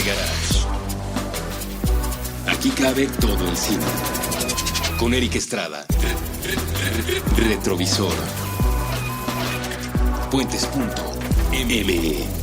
Garage. Aquí cabe todo el cine. Con Eric Estrada. Retrovisor. Puentes.me.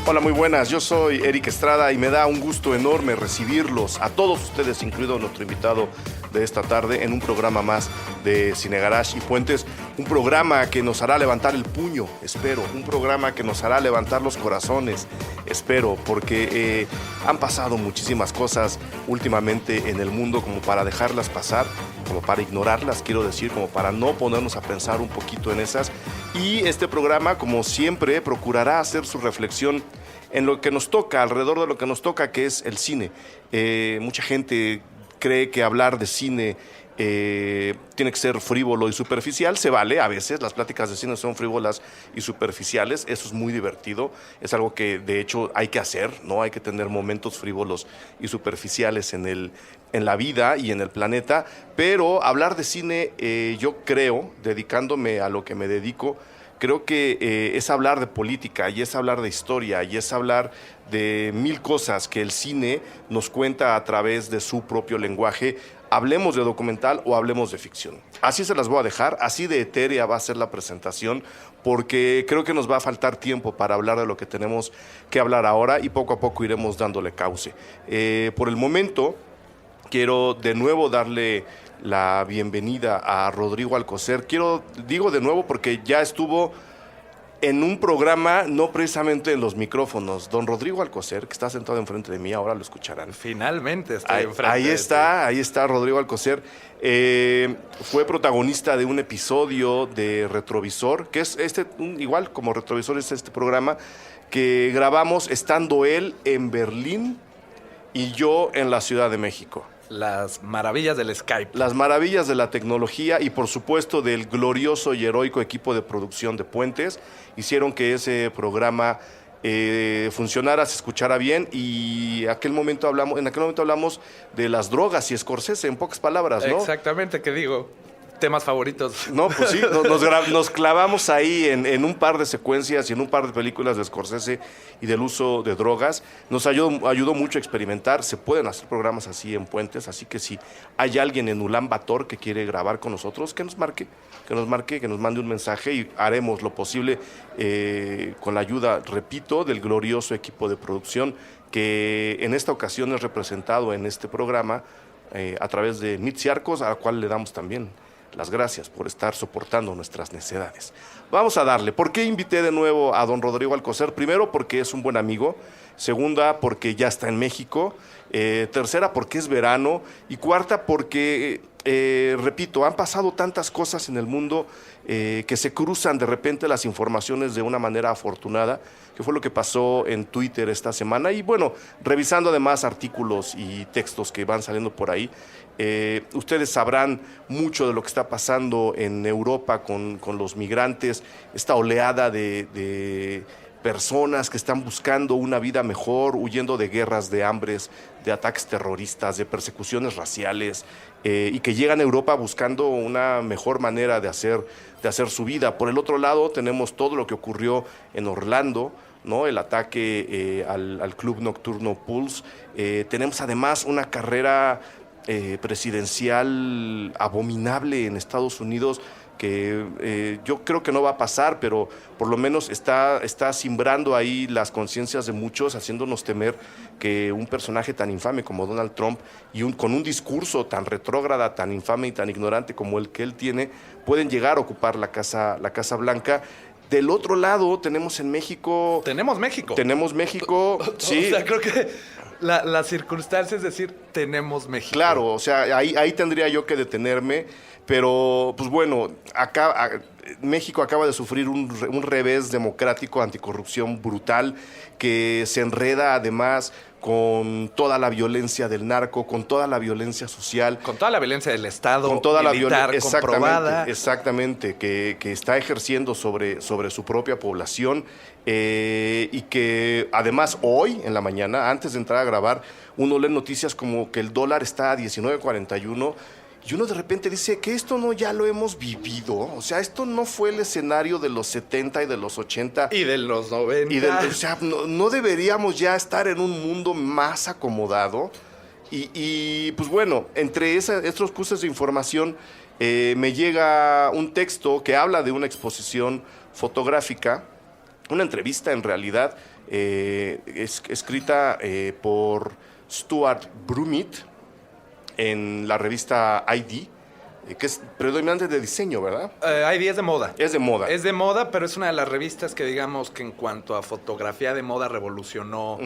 Hola, muy buenas, yo soy Eric Estrada y me da un gusto enorme recibirlos a todos ustedes, incluido nuestro invitado de esta tarde, en un programa más de Cine Garage y Puentes, un programa que nos hará levantar el puño, espero, un programa que nos hará levantar los corazones, espero, porque han pasado muchísimas cosas últimamente en el mundo como para dejarlas pasar, como para ignorarlas, quiero decir, como para no ponernos a pensar un poquito en esas. Y este programa, como siempre, procurará hacer su reflexión en lo que nos toca, alrededor de lo que nos toca, que es el cine. Mucha gente cree que hablar de cine tiene que ser frívolo y superficial. Se vale, a veces las pláticas de cine son frívolas y superficiales. Eso es muy divertido. Es algo que, de hecho, hay que hacer, ¿no? Hay que tener momentos frívolos y superficiales en la vida y en el planeta. Pero hablar de cine, yo creo, dedicándome a lo que me dedico, creo que es hablar de política y es hablar de historia y es hablar de mil cosas que el cine nos cuenta a través de su propio lenguaje. Hablemos de documental o hablemos de ficción. Así se las voy a dejar, así de etérea va a ser la presentación, porque creo que nos va a faltar tiempo para hablar de lo que tenemos que hablar ahora y poco a poco iremos dándole cauce. Por el momento, quiero de nuevo darle la bienvenida a Rodrigo Alcocer. Digo de nuevo porque ya estuvo en un programa, no precisamente en los micrófonos. Don Rodrigo Alcocer, que está sentado enfrente de mí, ahora lo escucharán. Finalmente estoy enfrente. Ahí está Rodrigo Alcocer. Fue protagonista de un episodio de Retrovisor, que es igual como Retrovisor es este programa, que grabamos estando él en Berlín y yo en la Ciudad de México. Las maravillas del Skype. Las maravillas de la tecnología y, por supuesto, del glorioso y heroico equipo de producción de Puentes hicieron que ese programa funcionara, se escuchara bien, y en aquel momento hablamos de las drogas y Scorsese, en pocas palabras, ¿no? Exactamente, ¿qué digo? Temas favoritos. No, pues sí, nos clavamos ahí en un par de secuencias y en un par de películas de Scorsese y del uso de drogas. Nos ayudó mucho a experimentar. Se pueden hacer programas así en Puentes, así que si hay alguien en Ulan Bator que quiere grabar con nosotros, que nos mande un mensaje y haremos lo posible con la ayuda, repito, del glorioso equipo de producción que en esta ocasión es representado en este programa a través de Mitzi Arcos, a la cual le damos también las gracias por estar soportando nuestras necedades. Vamos a darle. ¿Por qué invité de nuevo a don Rodrigo Alcocer? Primero, porque es un buen amigo. Segunda, porque ya está en México. Tercera, porque es verano. Y cuarta, porque, repito, han pasado tantas cosas en el mundo que se cruzan de repente las informaciones de una manera afortunada, que fue lo que pasó en Twitter esta semana. Y bueno, revisando además artículos y textos que van saliendo por ahí, ustedes sabrán mucho de lo que está pasando en Europa con los migrantes, esta oleada de personas que están buscando una vida mejor, huyendo de guerras, de hambres, de ataques terroristas, de persecuciones raciales, y que llegan a Europa buscando una mejor manera de hacer su vida. Por el otro lado, tenemos todo lo que ocurrió en Orlando, ¿no? El ataque al club nocturno Pulse. Tenemos además una carrera presidencial abominable en Estados Unidos que yo creo que no va a pasar, pero por lo menos está simbrando ahí las conciencias de muchos, haciéndonos temer que un personaje tan infame como Donald Trump con un discurso tan retrógrada, tan infame y tan ignorante como el que él tiene, pueden llegar a ocupar la Casa Blanca. Del otro lado tenemos México. Tenemos México, sí. O sea, creo que la circunstancia es decir, tenemos México. Claro, o sea, ahí tendría yo que detenerme, pero pues bueno, acá México acaba de sufrir un revés democrático, anticorrupción brutal, que se enreda además con toda la violencia del narco, con toda la violencia social. Con toda la violencia del Estado, Con toda militar, la comprobada. exactamente, que está ejerciendo sobre su propia población y que además hoy en la mañana, antes de entrar a grabar, uno lee noticias como que el dólar está a 19.41 y uno de repente dice que esto no ya lo hemos vivido, o sea, esto no fue el escenario de los 70 y de los 80. Y de los 90. O sea, no deberíamos ya estar en un mundo más acomodado. Y pues bueno, entre estos cruces de información me llega un texto que habla de una exposición fotográfica, una entrevista en realidad, escrita por Stuart Brumit en la revista ID, que es predominante de diseño, ¿verdad? ID es de moda. Es de moda. Es de moda, pero es una de las revistas que digamos que en cuanto a fotografía de moda revolucionó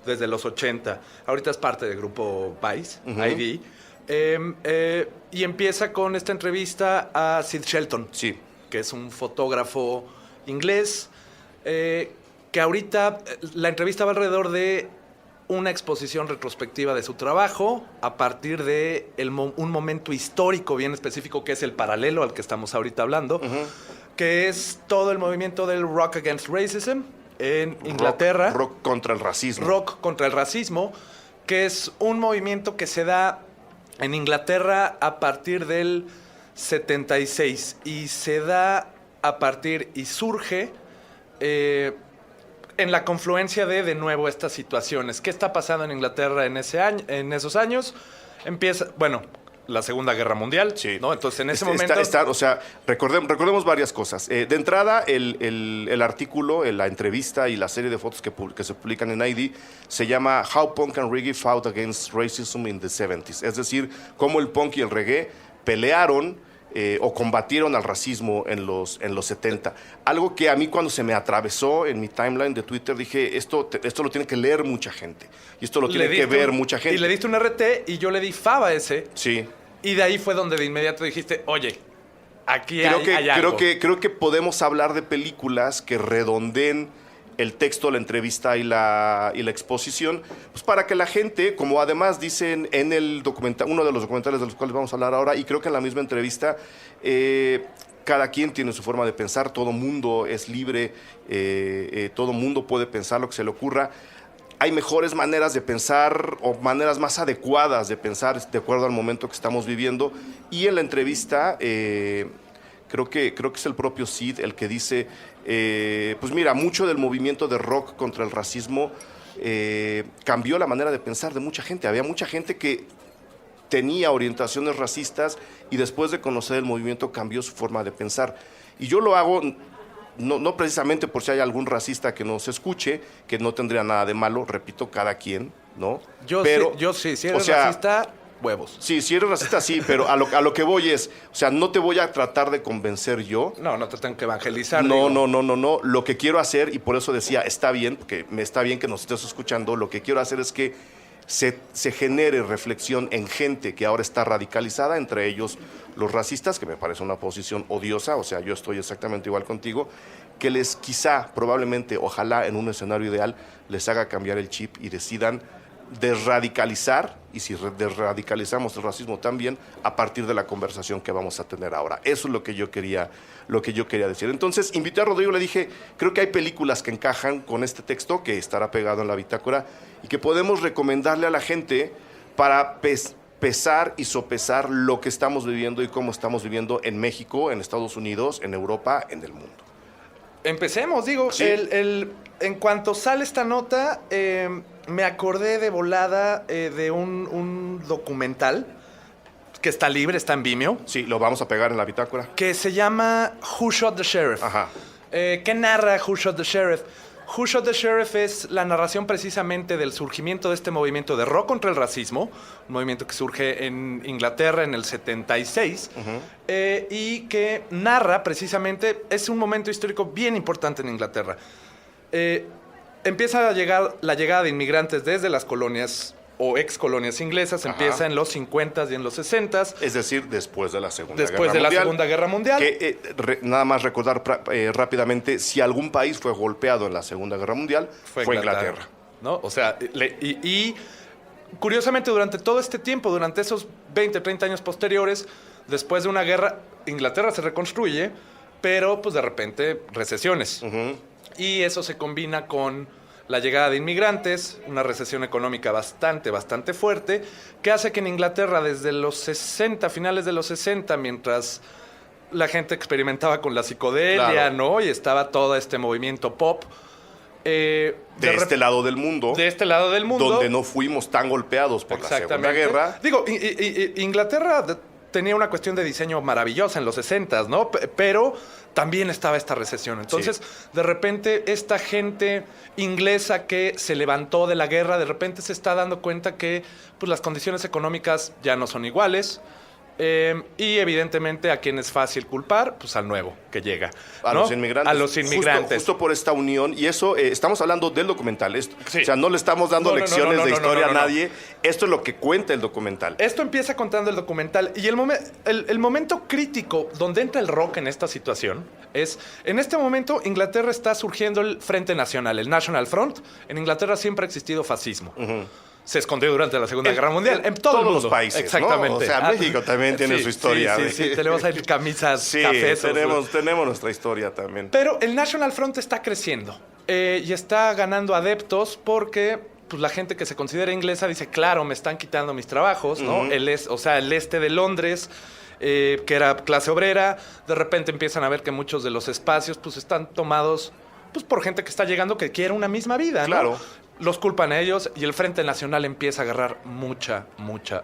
desde los 80. Ahorita es parte del grupo Vice, ID. Y empieza con esta entrevista a Sid Shelton, Sí. que es un fotógrafo inglés, que ahorita la entrevista va alrededor de una exposición retrospectiva de su trabajo a partir de un momento histórico bien específico que es el paralelo al que estamos ahorita hablando, que es todo el movimiento del Rock Against Racism en Inglaterra. Rock contra el racismo. Rock contra el racismo, que es un movimiento que se da en Inglaterra a partir del 76 y se da a partir y surge en la confluencia de nuevo estas situaciones. ¿Qué está pasando en Inglaterra en esos años? Empieza, bueno, la Segunda Guerra Mundial, Sí. ¿no? Entonces, en ese momento... O sea, recordemos varias cosas. De entrada, el artículo, la entrevista y la serie de fotos que se publican en ID se llama How Punk and Reggae Fought Against Racism in the 70s. Es decir, cómo el punk y el reggae pelearon o combatieron al racismo en los 70. Algo que a mí cuando se me atravesó en mi timeline de Twitter dije, esto lo tiene que leer mucha gente. Y esto lo tiene que ver mucha gente. Y le diste un RT y yo le di fava a ese. Sí. Y de ahí fue donde de inmediato dijiste, oye, aquí hay algo. Creo que podemos hablar de películas que redondeen el texto, la entrevista y la exposición, pues para que la gente, como además dicen en el documental, uno de los documentales de los cuales vamos a hablar ahora, y creo que en la misma entrevista, cada quien tiene su forma de pensar, todo mundo es libre, todo mundo puede pensar lo que se le ocurra. Hay mejores maneras de pensar o maneras más adecuadas de pensar de acuerdo al momento que estamos viviendo. Y en la entrevista, creo que es el propio Sid el que dice, pues mira, mucho del movimiento de rock contra el racismo cambió la manera de pensar de mucha gente. Había mucha gente que tenía orientaciones racistas y después de conocer el movimiento cambió su forma de pensar. Y yo lo hago... No precisamente por si hay algún racista que nos escuche, que no tendría nada de malo, repito, cada quien, ¿no? Yo sí, si eres racista, huevos. Sí, si eres racista, sí, pero a lo que voy es, o sea, no te voy a tratar de convencer yo. No te tengo que evangelizar. No. Lo que quiero hacer, y por eso decía, está bien, porque me está bien que nos estés escuchando, lo que quiero hacer es que se genere reflexión en gente que ahora está radicalizada, entre ellos los racistas, que me parece una posición odiosa, o sea, yo estoy exactamente igual contigo, que les quizá, probablemente, ojalá en un escenario ideal, les haga cambiar el chip y decidan desradicalizar, y si desradicalizamos el racismo también, a partir de la conversación que vamos a tener ahora. Eso es lo que yo quería decir. Entonces, invité a Rodrigo, le dije, creo que hay películas que encajan con este texto, que estará pegado en la bitácora, y que podemos recomendarle a la gente para pesar y sopesar lo que estamos viviendo y cómo estamos viviendo en México, en Estados Unidos, en Europa, en el mundo. Empecemos, digo, Sí. En cuanto sale esta nota, me acordé de volada de un documental que está libre, está en Vimeo, Sí, lo vamos a pegar en la bitácora. que se llama Who Shot the Sheriff. Ajá. ¿Qué narra Who Shot the Sheriff? Who Shot the Sheriff es la narración precisamente del surgimiento de este movimiento de rock contra el racismo, un movimiento que surge en Inglaterra en el 76, y que narra precisamente, es un momento histórico bien importante en Inglaterra. Empieza a llegar la llegada de inmigrantes desde las colonias o ex colonias inglesas Ajá. empieza en los 50s y en los 60s. Es decir, después de la Segunda Después Guerra de la Mundial. Segunda Guerra Mundial. Que, nada más recordar rápidamente, si algún país fue golpeado en la Segunda Guerra Mundial, fue Inglaterra. ¿No? O sea, y curiosamente durante todo este tiempo, durante esos 20, 30 años posteriores, después de una guerra, Inglaterra se reconstruye, pero pues de repente recesiones. Ujú. Y eso se combina con la llegada de inmigrantes, una recesión económica bastante fuerte, que hace que en Inglaterra desde los 60, finales de los 60, mientras la gente experimentaba con la psicodelia, Claro. ¿no? Y estaba todo este movimiento pop. De este lado del mundo, De este lado del mundo. donde no fuimos tan golpeados por la Segunda Exactamente. Guerra. Digo, Inglaterra tenía una cuestión de diseño maravillosa en los 60s, ¿no? Pero también estaba esta recesión. Entonces, de repente, esta gente inglesa que se levantó de la guerra, de repente se está dando cuenta que pues, las condiciones económicas ya no son iguales. Y evidentemente, ¿a quién es fácil culpar? Pues al nuevo que llega. A ¿no? los inmigrantes. A los inmigrantes. Justo por esta unión. Y eso, estamos hablando del documental. Sí. O sea, no le estamos dando No, no, lecciones no, de no, historia no, no, a nadie. Esto es lo que cuenta el documental. Esto empieza contando el documental y el momento crítico donde entra el rock en esta situación es, en este momento Inglaterra está surgiendo el Frente Nacional, el National Front. En Inglaterra siempre ha existido fascismo. Se escondió durante la Segunda Guerra Mundial. En todo el todos mundo. los países, Exactamente. ¿no? O sea, México también tiene su historia. Sí. Tenemos ahí camisas, Sí, cafés. tenemos nuestra historia también. Pero el National Front está creciendo y está ganando adeptos porque pues, la gente que se considera inglesa dice, claro, me están quitando mis trabajos, ¿no? El este de Londres, que era clase obrera, de repente empiezan a ver que muchos de los espacios pues, están tomados pues, por gente que está llegando que quiere una misma vida, ¿no? Claro. Los culpan a ellos y el Frente Nacional empieza a agarrar mucha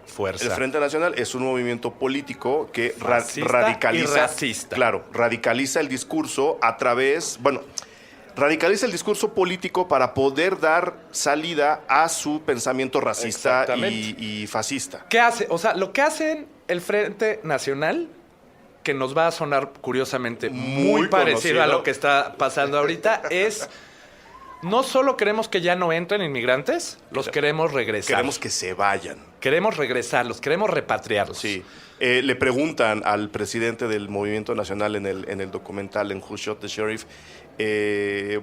fuerza. El Frente Nacional es un movimiento político que Fascista radicaliza. y racista. Claro, radicaliza el discurso a través. Bueno, radicaliza el discurso político para poder dar salida a su pensamiento racista Exactamente. y fascista. ¿Qué hace? O sea, lo que hacen el Frente Nacional, que nos va a sonar curiosamente muy Muy parecido conocido. a lo que está pasando ahorita, es no solo queremos que ya no entren inmigrantes, los queremos regresar. Queremos que se vayan. Queremos regresarlos, queremos repatriarlos. Sí. Le preguntan al presidente del Movimiento Nacional en el documental, en Who Shot the Sheriff,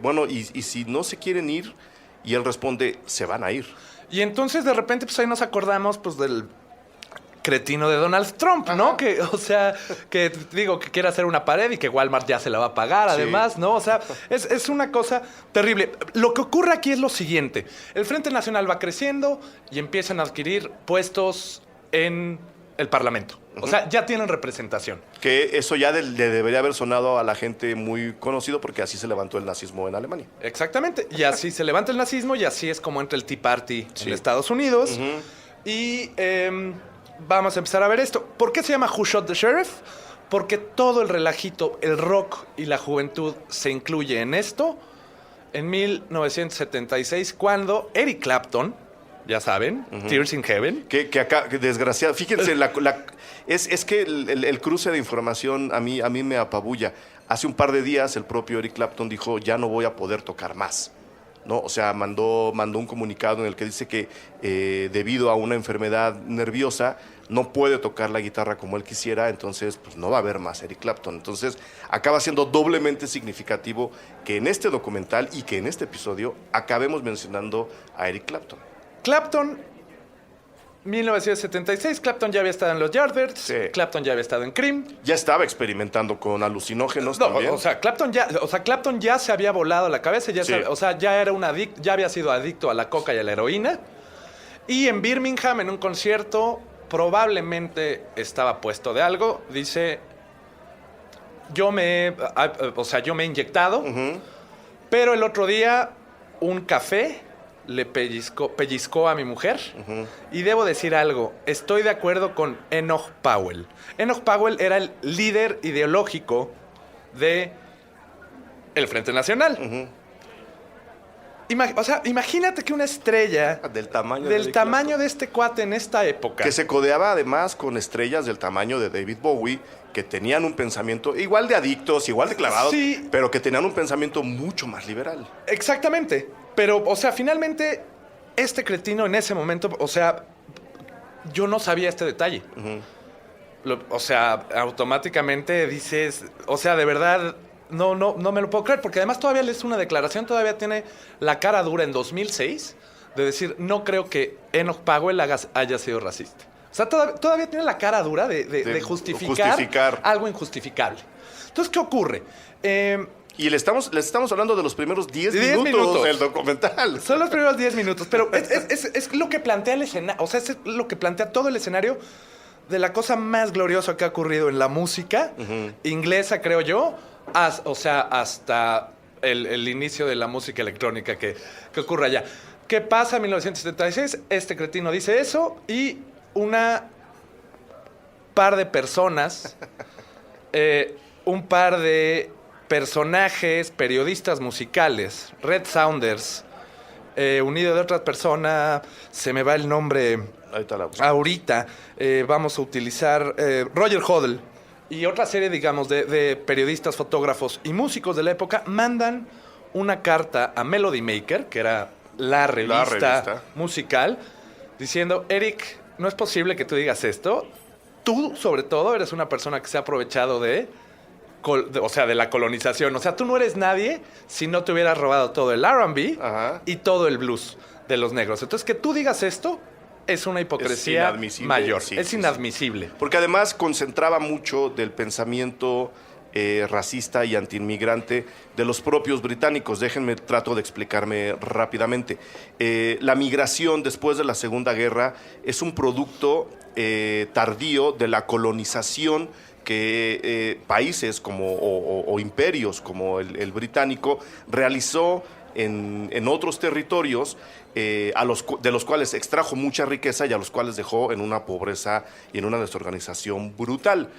bueno, y si no se quieren ir, y él responde, se van a ir. Y entonces de repente pues ahí nos acordamos pues del cretino de Donald Trump, ¿no? Que, o sea, que digo que quiere hacer una pared y que Walmart ya se la va a pagar, Sí. además, ¿no? O sea, es una cosa terrible. Lo que ocurre aquí es lo siguiente. El Frente Nacional va creciendo y empiezan a adquirir puestos en el Parlamento. O sea, ya tienen representación. Que eso ya le debería haber sonado a la gente muy conocido porque así se levantó el nazismo en Alemania. Exactamente. Y así se levanta el nazismo y así es como entra el Tea Party Sí. en Estados Unidos. Y vamos a empezar a ver esto. ¿Por qué se llama Who Shot the Sheriff? Porque todo el relajito, el rock y la juventud se incluye en esto en 1976, cuando Eric Clapton, ya saben, Tears in Heaven. Que acá, que desgraciado, fíjense, es que el cruce de información a mí me apabulla. Hace un par de días el propio Eric Clapton dijo, ya no voy a poder tocar más. ¿No? O sea, mandó un comunicado en el que dice que debido a una enfermedad nerviosa no puede tocar la guitarra como él quisiera, entonces pues no va a haber más Eric Clapton. Entonces acaba siendo doblemente significativo que en este documental y que en este episodio acabemos mencionando a Eric Clapton. Clapton, 1976, Clapton ya había estado en los Yardbirds, Sí. Clapton ya había estado en Cream. Ya estaba experimentando con alucinógenos No, también. o sea, Clapton ya se había volado la cabeza, Sí. ya era ya había sido adicto a la coca y a la heroína. Y en Birmingham, en un concierto, probablemente estaba puesto de algo. Dice, yo me he inyectado, pero el otro día un café le pellizcó a mi mujer. Y debo decir algo, estoy de acuerdo con Enoch Powell. Enoch Powell era el líder ideológico de el Frente Nacional. Imagínate que una estrella Del tamaño del Eric tamaño Clapton. de este cuate en esta época. Que se codeaba además con estrellas del tamaño de David Bowie, que tenían un pensamiento igual de adictos, igual de clavados, Sí. pero que tenían un pensamiento mucho más liberal. Exactamente. Pero, o sea, finalmente este cretino en ese momento, o sea, yo no sabía este detalle. O sea, automáticamente dices, o sea, de verdad, no me lo puedo creer, porque además todavía lees una declaración, todavía tiene la cara dura en 2006 de decir, no creo que Enoch Powell haya sido racista. O sea, todavía tiene la cara dura de justificar algo injustificable. Entonces, ¿qué ocurre? Y les estamos hablando de los primeros 10 minutos del documental. Son los primeros 10 minutos, pero es lo que plantea el escenario, o sea, es lo que plantea todo el escenario de la cosa más gloriosa que ha ocurrido en la música inglesa, creo yo, hasta el inicio de la música electrónica que ocurre allá. ¿Qué pasa en 1976? Este cretino dice eso y una par de personas, un par de personajes, periodistas musicales, Red Saunders, unido de otra persona, se me va el nombre ahorita, vamos a utilizar Roger Hodel y otra serie, digamos, de periodistas, fotógrafos y músicos de la época, mandan una carta a Melody Maker, que era la revista musical, diciendo, Eric, no es posible que tú digas esto. Tú, sobre todo, eres una persona que se ha aprovechado de la colonización. O sea, tú no eres nadie si no te hubieras robado todo el R&B y todo el blues de los negros. Entonces, que tú digas esto es una hipocresía mayor. Es inadmisible. Porque además concentraba mucho del pensamiento racista y antiinmigrante de los propios británicos. Trato de explicarme rápidamente. La migración después de la Segunda Guerra es un producto tardío de la colonización que países o imperios como el británico realizó en otros territorios de los cuales extrajo mucha riqueza y a los cuales dejó en una pobreza y en una desorganización brutal.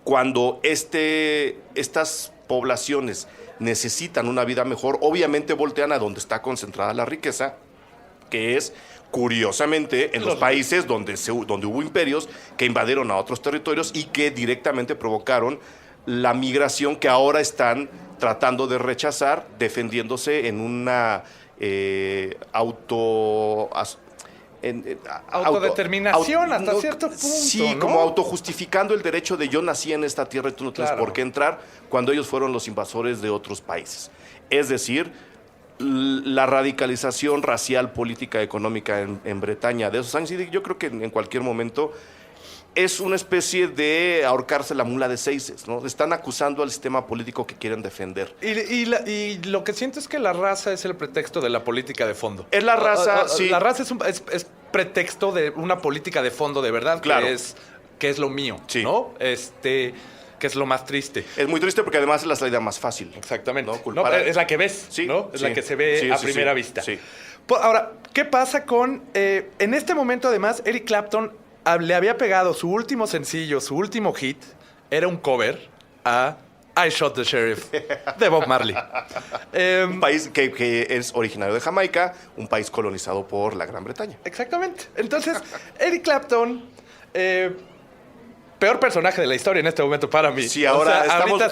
Cuando estas poblaciones necesitan una vida mejor, obviamente voltean a donde está concentrada la riqueza, que es, curiosamente, en los países donde hubo imperios que invadieron a otros territorios y que directamente provocaron la migración que ahora están tratando de rechazar, defendiéndose en una autodeterminación hasta cierto punto. Sí, ¿no? Como autojustificando el derecho de yo nací en esta tierra y tú no tienes por qué entrar, cuando ellos fueron los invasores de otros países. Es decir, la radicalización racial, política, económica en Bretaña de esos años, y yo creo que en cualquier momento es una especie de ahorcarse la mula de seises, ¿no? Están acusando al sistema político que quieren defender. Y lo que siento es que la raza es el pretexto de la política de fondo. Es la raza, sí. La raza es pretexto de una política de fondo de verdad, claro, que es lo mío, sí, ¿no? Que es lo más triste. Es muy triste porque además es la salida más fácil. Exactamente. ¿No? Es la que ves, sí, ¿no? Es la que se ve a primera vista. Sí. Ahora, ¿qué pasa con... en este momento, además, Eric Clapton le había pegado su último sencillo, su último hit, era un cover a I Shot the Sheriff de Bob Marley. Un país que es originario de Jamaica, un país colonizado por la Gran Bretaña. Exactamente. Entonces, Eric Clapton... peor personaje de la historia en este momento para mí. Sí, ahora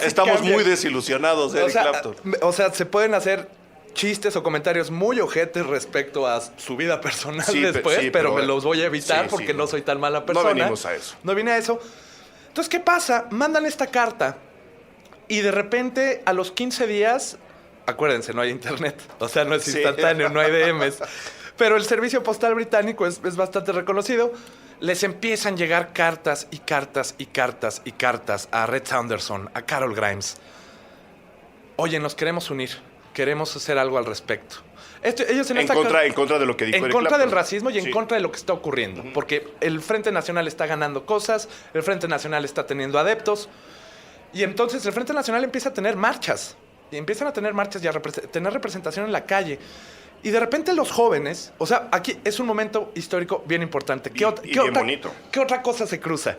estamos muy desilusionados de Eric Clapton. O sea, se pueden hacer chistes o comentarios muy ojetes respecto a su vida personal después, pero me los voy a evitar porque no soy tan mala persona. No venimos a eso. No vine a eso. Entonces, ¿qué pasa? Mandan esta carta y de repente a los 15 días, acuérdense, no hay internet, o sea, no es instantáneo, no hay DMs, pero el servicio postal británico es bastante reconocido. Les empiezan a llegar cartas y cartas y cartas y cartas a Red Saunderson, a Carol Grimes. Oye, nos queremos unir. Queremos hacer algo al respecto. Ellos en contra de lo que dijo Eric Clapton. En contra del racismo y en contra de lo que está ocurriendo. Porque el Frente Nacional está ganando cosas, el Frente Nacional está teniendo adeptos. Y entonces el Frente Nacional empieza a tener marchas. Y empiezan a tener marchas y a tener representación en la calle. Y de repente los jóvenes... O sea, aquí es un momento histórico bien importante. Bien bonito. ¿Qué otra cosa se cruza?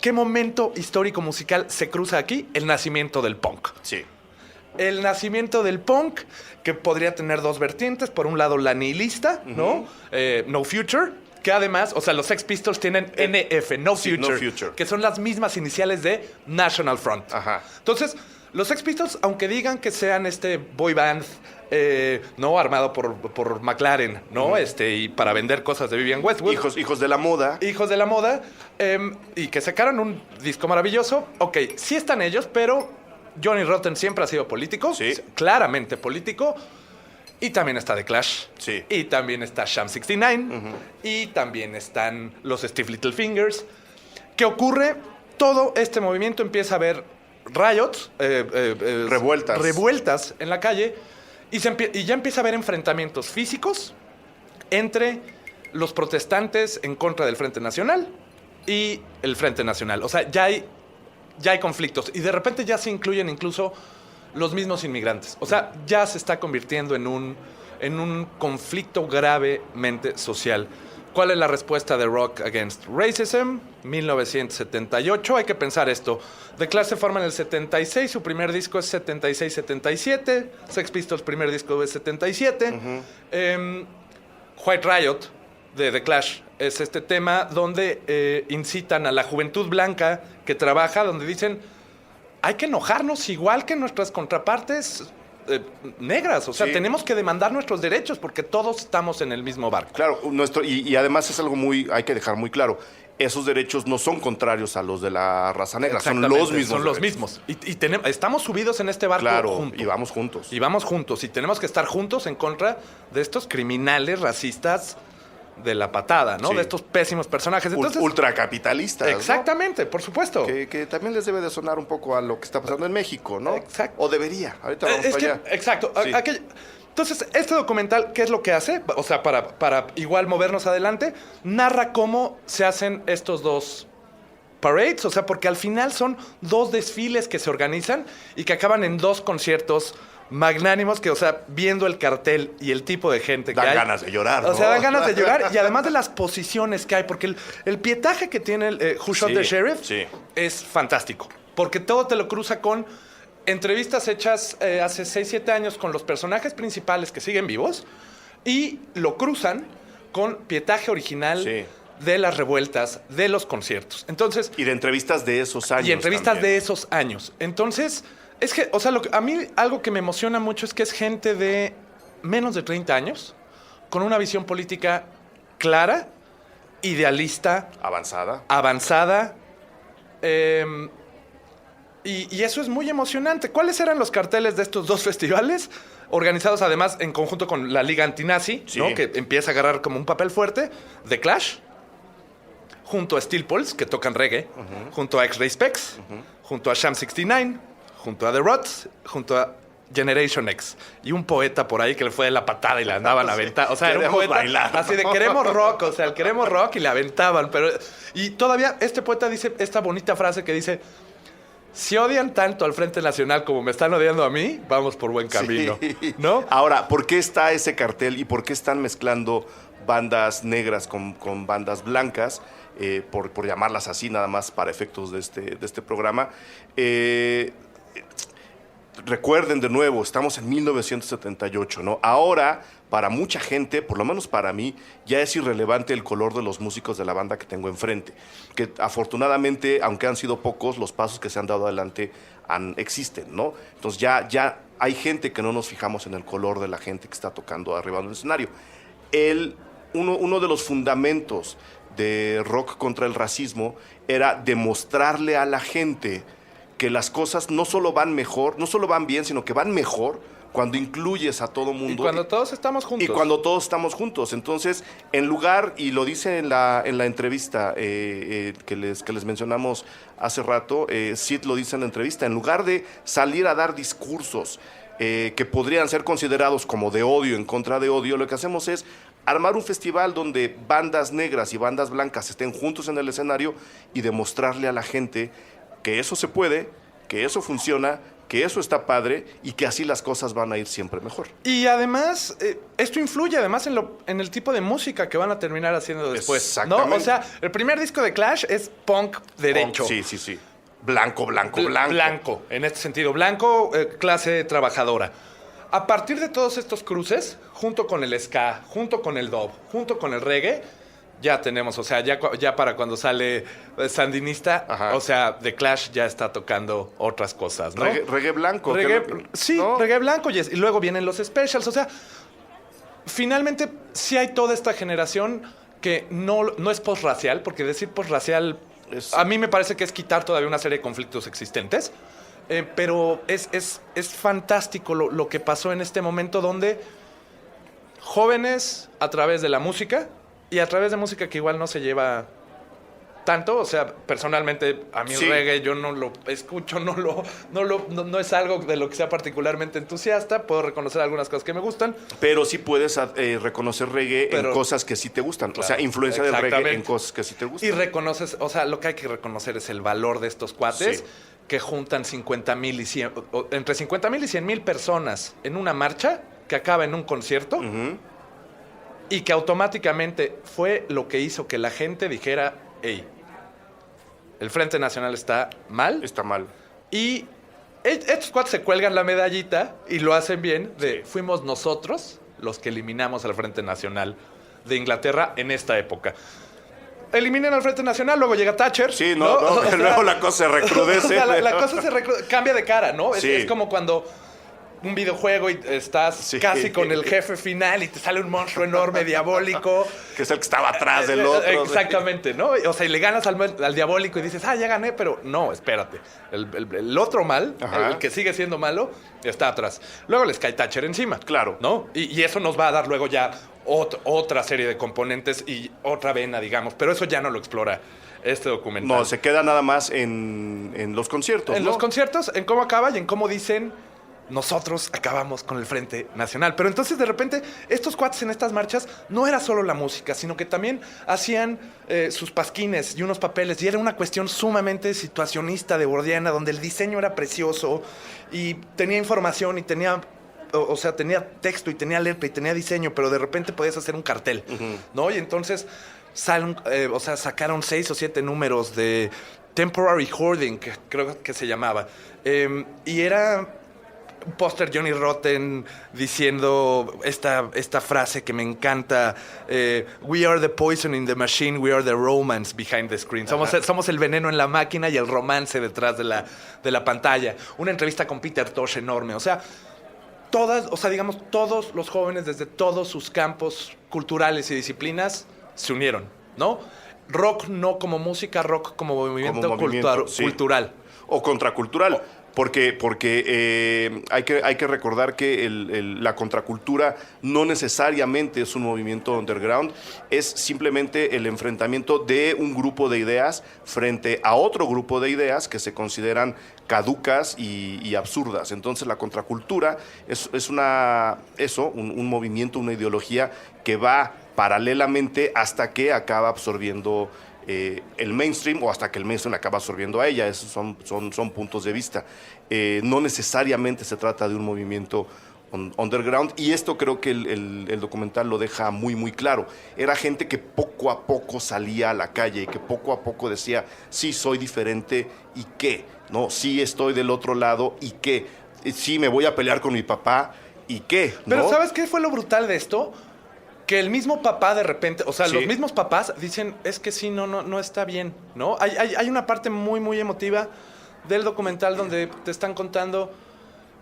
¿Qué momento histórico musical se cruza aquí? El nacimiento del punk. Sí. El nacimiento del punk, que podría tener dos vertientes. Por un lado, la nihilista, ¿no? No Future, que además, o sea, los Sex Pistols tienen NF, No Future, que son las mismas iniciales de National Front. Ajá. Entonces, los Sex Pistols, aunque digan que sean boy band ¿no? Armado por McLaren, ¿no? Y para vender cosas de Vivienne Westwood. Hijos de la moda. Hijos de la moda. Y que sacaron un disco maravilloso. Ok, sí están ellos, pero Johnny Rotten siempre ha sido político. Sí. Claramente político. Y también está The Clash. Sí. Y también está Sham 69. Y también están los Steve Littlefingers. ¿Qué ocurre? Todo este movimiento empieza a haber riots. Revueltas en la calle. Y ya empieza a haber enfrentamientos físicos entre los protestantes en contra del Frente Nacional y el Frente Nacional. O sea, ya hay conflictos. Y de repente ya se incluyen incluso los mismos inmigrantes. O sea, ya se está convirtiendo en un conflicto gravemente social. ¿Cuál es la respuesta de Rock Against Racism? 1978. Hay que pensar esto. The Clash se forma en el 76. Su primer disco es 76-77. Sex Pistols, primer disco es 77. White Riot de The Clash es este tema donde incitan a la juventud blanca que trabaja, donde dicen hay que enojarnos igual que nuestras contrapartes negras. O sea, Sí. tenemos que demandar nuestros derechos porque todos estamos en el mismo barco. Claro, y además es algo hay que dejar muy claro. Esos derechos no son contrarios a los de la raza negra, son Exactamente, los mismos. Son los derechos. mismos. Estamos subidos en este barco Claro, juntos. y vamos juntos. Y vamos juntos. Y tenemos que estar juntos en contra de estos criminales racistas de la patada, ¿no? Sí. De estos pésimos personajes. Entonces, Ultracapitalistas, ¿no? exactamente, por supuesto. Que también les debe de sonar un poco a lo que está pasando en México, ¿no? Exacto. O debería. Ahorita vamos Es para allá. exacto. Sí. Entonces, este documental, ¿qué es lo que hace? O sea, para igual movernos adelante, narra cómo se hacen estos dos parades. O sea, porque al final son dos desfiles que se organizan y que acaban en dos conciertos magnánimos que, o sea, viendo el cartel y el tipo de gente que Dan hay. ganas de llorar, O sea, ¿no? dan ganas de llorar. Y además de las posiciones que hay, porque el pietaje que tiene el Who Shot Sí, the Sheriff sí. es fantástico. Porque todo te lo cruza con entrevistas hechas hace 6, 7 años con los personajes principales que siguen vivos y lo cruzan con pietaje original Sí. de las revueltas, de los conciertos. Entonces, Y de entrevistas de esos años. y entrevistas también. de esos años. Entonces, es que, o sea, a mí algo que me emociona mucho es que es gente de menos de 30 años, con una visión política clara, idealista, Avanzada. avanzada. Y eso es muy emocionante. ¿Cuáles eran los carteles de estos dos festivales? Organizados además en conjunto con la Liga Antinazi, Sí. ¿no? Que empieza a agarrar como un papel fuerte. The Clash, junto a Steel Pulse, que tocan reggae, junto a X-Ray Specs, junto a Sham 69, junto a The Rots, junto a Generation X. Y un poeta por ahí que le fue de la patada y le andaban a aventar. O sea, era un Queremos poeta bailar, así de queremos rock, o sea, el queremos rock y le aventaban. Y todavía este poeta dice esta bonita frase que dice: si odian tanto al Frente Nacional como me están odiando a mí, vamos por buen camino. Sí. ¿No? Ahora, ¿por qué está ese cartel y por qué están mezclando bandas negras con bandas blancas? Por llamarlas así, nada más para efectos de este programa. Recuerden de nuevo, estamos en 1978, ¿no? Ahora, para mucha gente, por lo menos para mí, ya es irrelevante el color de los músicos de la banda que tengo enfrente. Que afortunadamente, aunque han sido pocos, los pasos que se han dado adelante existen, ¿no? Entonces ya hay gente que no nos fijamos en el color de la gente que está tocando arriba del escenario. Uno de los fundamentos de Rock contra el Racismo era demostrarle a la gente que las cosas no solo van mejor, no solo van bien, sino que van mejor cuando incluyes a todo mundo. Y cuando todos estamos juntos. Y cuando todos estamos juntos. Entonces, en lugar, y lo dice en la entrevista que les mencionamos hace rato, Sid lo dice en la entrevista, en lugar de salir a dar discursos que podrían ser considerados como de odio, en contra de odio, lo que hacemos es armar un festival donde bandas negras y bandas blancas estén juntos en el escenario y demostrarle a la gente que eso se puede, que eso funciona, que eso está padre y que así las cosas van a ir siempre mejor. Y además, esto influye además en el tipo de música que van a terminar haciendo después. Exactamente. ¿No? O sea, el primer disco de Clash es punk derecho. Sí. Blanco. Blanco, en este sentido. Blanco, clase trabajadora. A partir de todos estos cruces, junto con el ska, junto con el dub, junto con el reggae, ya tenemos, o sea, ya para cuando sale Sandinista, Ajá. o sea, The Clash ya está tocando otras cosas, ¿no? Reggae blanco. Sí, ¿no? reggae blanco, y luego vienen los specials, o sea, finalmente sí hay toda esta generación que no es posracial, porque decir posracial a mí me parece que es quitar todavía una serie de conflictos existentes, pero es fantástico lo que pasó en este momento donde jóvenes a través de la música y a través de música que igual no se lleva tanto, o sea, personalmente a mí Sí. el reggae yo no lo escucho, no es algo de lo que sea particularmente entusiasta, puedo reconocer algunas cosas que me gustan. Pero sí puedes reconocer reggae en cosas que sí te gustan. Claro, o sea, influencia del reggae exactamente. en cosas que sí te gustan. Y reconoces, o sea, lo que hay que reconocer es el valor de estos cuates Sí. que juntan 50,000 y 100, entre 50,000 y 100,000 personas en una marcha que acaba en un concierto Ujú. y que automáticamente fue lo que hizo que la gente dijera, hey, el Frente Nacional está mal. Está mal. Y estos cuates se cuelgan la medallita y lo hacen bien de fuimos nosotros los que eliminamos al Frente Nacional de Inglaterra en esta época. Eliminen al Frente Nacional, luego llega Thatcher. Sí, no, O sea, luego la cosa se recrudece. o sea, la cosa cambia de cara, ¿no? Sí. Es como cuando un videojuego y estás Sí. casi con el jefe final y te sale un monstruo enorme, diabólico. Que es el que estaba atrás del otro. Exactamente, ¿no? O sea, y le ganas al diabólico y dices, ya gané, pero no, espérate. El otro mal, Ajá. el que sigue siendo malo, está atrás. Luego les cae Thatcher encima. Claro. ¿No? Y eso nos va a dar luego ya otra serie de componentes y otra vena, digamos. Pero eso ya no lo explora este documental. No, se queda nada más en los conciertos. En ¿no? los conciertos, en cómo acaba y en cómo dicen nosotros acabamos con el Frente Nacional. Pero entonces de repente estos cuates en estas marchas no era solo la música, sino que también hacían sus pasquines y unos papeles y era una cuestión sumamente situacionista de Bordiana donde el diseño era precioso y tenía información y tenía... O sea, tenía texto y tenía letra y tenía diseño, pero de repente podías hacer un cartel, ¿no? Y entonces sacaron 6 o 7 números de Temporary Hoarding, que creo que se llamaba. Y era un póster Johnny Rotten diciendo esta frase que me encanta. We are the poison in the machine, we are the romance behind the screen. Somos el veneno en la máquina y el romance detrás de la pantalla. Una entrevista con Peter Tosh enorme. O sea, todos los jóvenes desde todos sus campos culturales y disciplinas se unieron, ¿no? Rock no como música, rock como movimiento, sí. cultural. O contracultural. Porque hay que recordar que la contracultura no necesariamente es un movimiento underground, es simplemente el enfrentamiento de un grupo de ideas frente a otro grupo de ideas que se consideran caducas y absurdas. Entonces la contracultura es un movimiento, una ideología que va paralelamente hasta que acaba absorbiendo el mainstream o hasta que el mainstream acaba absorbiendo a ella. Esos son puntos de vista. No necesariamente se trata de un movimiento underground y esto creo que el documental lo deja muy muy claro. Era gente que poco a poco salía a la calle y que poco a poco decía, sí soy diferente y qué, ¿no? Sí estoy del otro lado y qué, sí me voy a pelear con mi papá y qué, ¿no? Pero ¿sabes qué fue lo brutal de esto? Que el mismo papá de repente, o sea, Sí. los mismos papás dicen, es que sí, no está bien, ¿no? Hay una parte muy, muy emotiva del documental donde te están contando,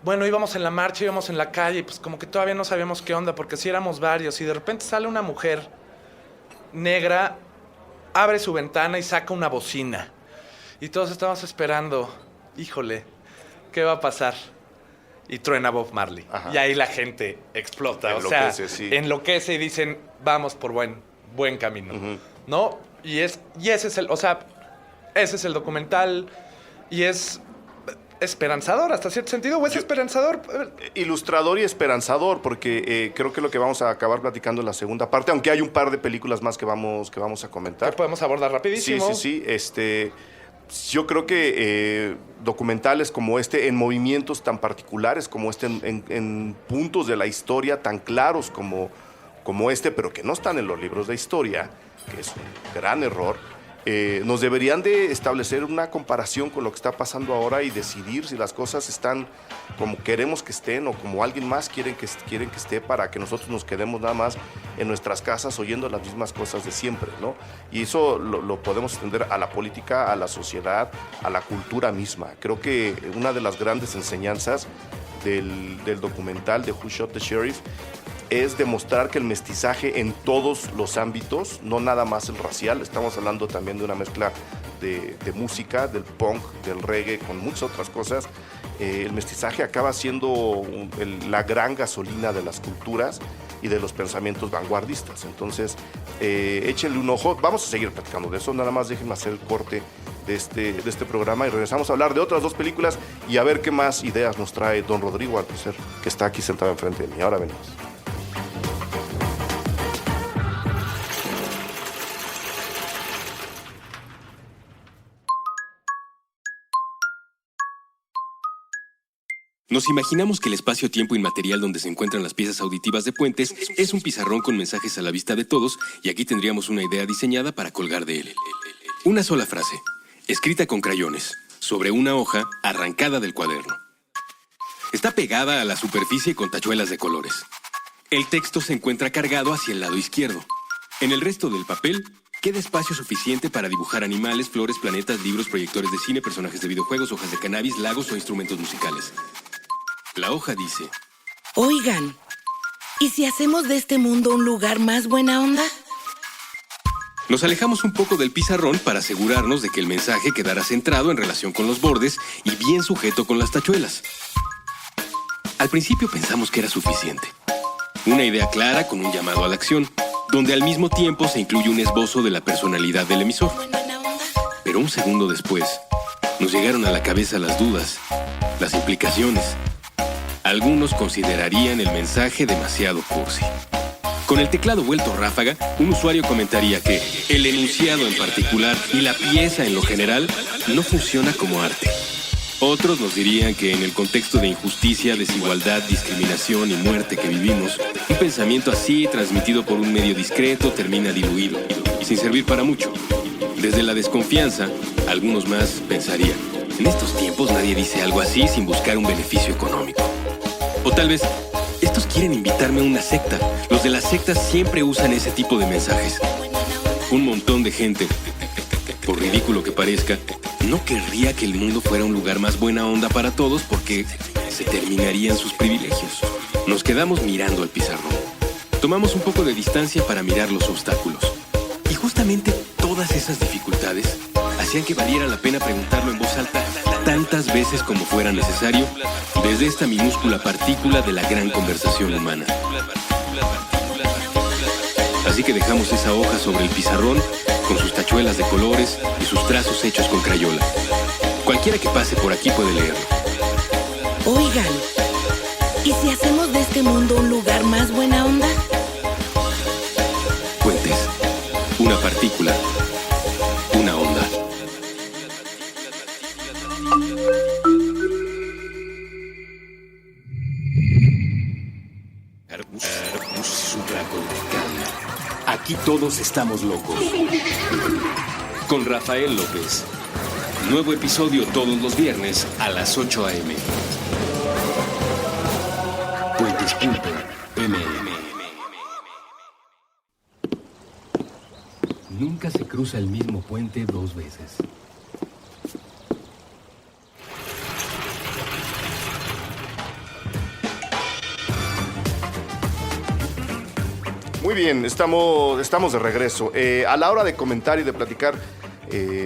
bueno, íbamos en la marcha, íbamos en la calle, y pues como que todavía no sabíamos qué onda, porque sí éramos varios, y de repente sale una mujer negra, abre su ventana y saca una bocina. Y todos estábamos esperando, híjole, ¿qué va a pasar? Y truena Bob Marley. Ajá. Y ahí la gente explota. Enloquece, o sea, sí. enloquece y dicen, vamos por buen camino. ¿No? Y ese es el documental. Y es esperanzador hasta cierto sentido. ¿O es esperanzador? Ilustrador y esperanzador, porque creo que lo que vamos a acabar platicando en la segunda parte, aunque hay un par de películas más que vamos a comentar. Que podemos abordar rapidísimo. Sí. Yo creo que documentales como este, en movimientos tan particulares como este, en puntos de la historia tan claros como este, pero que no están en los libros de historia, que es un gran error, nos deberían de establecer una comparación con lo que está pasando ahora y decidir si las cosas están como queremos que estén o como alguien más quieren que esté, para que nosotros nos quedemos nada más en nuestras casas oyendo las mismas cosas de siempre, ¿no? Y eso lo podemos extender a la política, a la sociedad, a la cultura misma. Creo que una de las grandes enseñanzas del documental de Who Shot the Sheriff es demostrar que el mestizaje en todos los ámbitos, no nada más el racial, estamos hablando también de una mezcla de música, del punk, del reggae, con muchas otras cosas. El mestizaje acaba siendo la gran gasolina de las culturas y de los pensamientos vanguardistas. Entonces, échenle un ojo. Vamos a seguir platicando de eso, nada más déjenme hacer el corte de este programa y regresamos a hablar de otras dos películas y a ver qué más ideas nos trae don Rodrigo Alcocer, que está aquí sentado enfrente de mí. Ahora venimos. Nos imaginamos que el espacio-tiempo inmaterial donde se encuentran las piezas auditivas de Puentes es un pizarrón con mensajes a la vista de todos, y aquí tendríamos una idea diseñada para colgar de él. Una sola frase, escrita con crayones, sobre una hoja arrancada del cuaderno. Está pegada a la superficie con tachuelas de colores. El texto se encuentra cargado hacia el lado izquierdo. En el resto del papel queda espacio suficiente para dibujar animales, flores, planetas, libros, proyectores de cine, personajes de videojuegos, hojas de cannabis, lagos o instrumentos musicales. La hoja dice: Oigan, ¿y si hacemos de este mundo un lugar más buena onda? Nos alejamos un poco del pizarrón para asegurarnos de que el mensaje quedara centrado en relación con los bordes y bien sujeto con las tachuelas. Al principio pensamos que era suficiente. Una idea clara con un llamado a la acción, donde al mismo tiempo se incluye un esbozo de la personalidad del emisor. Pero un segundo después, nos llegaron a la cabeza las dudas, las implicaciones. Algunos considerarían el mensaje demasiado cursi. Con el teclado vuelto ráfaga, un usuario comentaría que el enunciado en particular y la pieza en lo general no funciona como arte. Otros nos dirían que en el contexto de injusticia, desigualdad, discriminación y muerte que vivimos, un pensamiento así, transmitido por un medio discreto, termina diluido y sin servir para mucho. Desde la desconfianza, algunos más pensarían: en estos tiempos nadie dice algo así sin buscar un beneficio económico. O tal vez, estos quieren invitarme a una secta. Los de las sectas siempre usan ese tipo de mensajes. Un montón de gente, por ridículo que parezca, no querría que el mundo fuera un lugar más buena onda para todos porque se terminarían sus privilegios. Nos quedamos mirando al pizarrón. Tomamos un poco de distancia para mirar los obstáculos. Y justamente todas esas dificultades hacían que valiera la pena preguntarlo en voz alta tantas veces como fuera necesario, desde esta minúscula partícula de la gran conversación humana. Así que dejamos esa hoja sobre el pizarrón, con sus tachuelas de colores y sus trazos hechos con crayola. Cualquiera que pase por aquí puede leerlo. Oigan, ¿y si hacemos de este mundo un lugar más buena onda? Puentes, una partícula, una onda. Aquí todos estamos locos. Con Rafael López. Nuevo episodio todos los viernes a las 8 a.m. Puentes.m. Nunca se cruza el mismo puente dos veces. Muy bien, estamos de regreso. A la hora de comentar y de platicar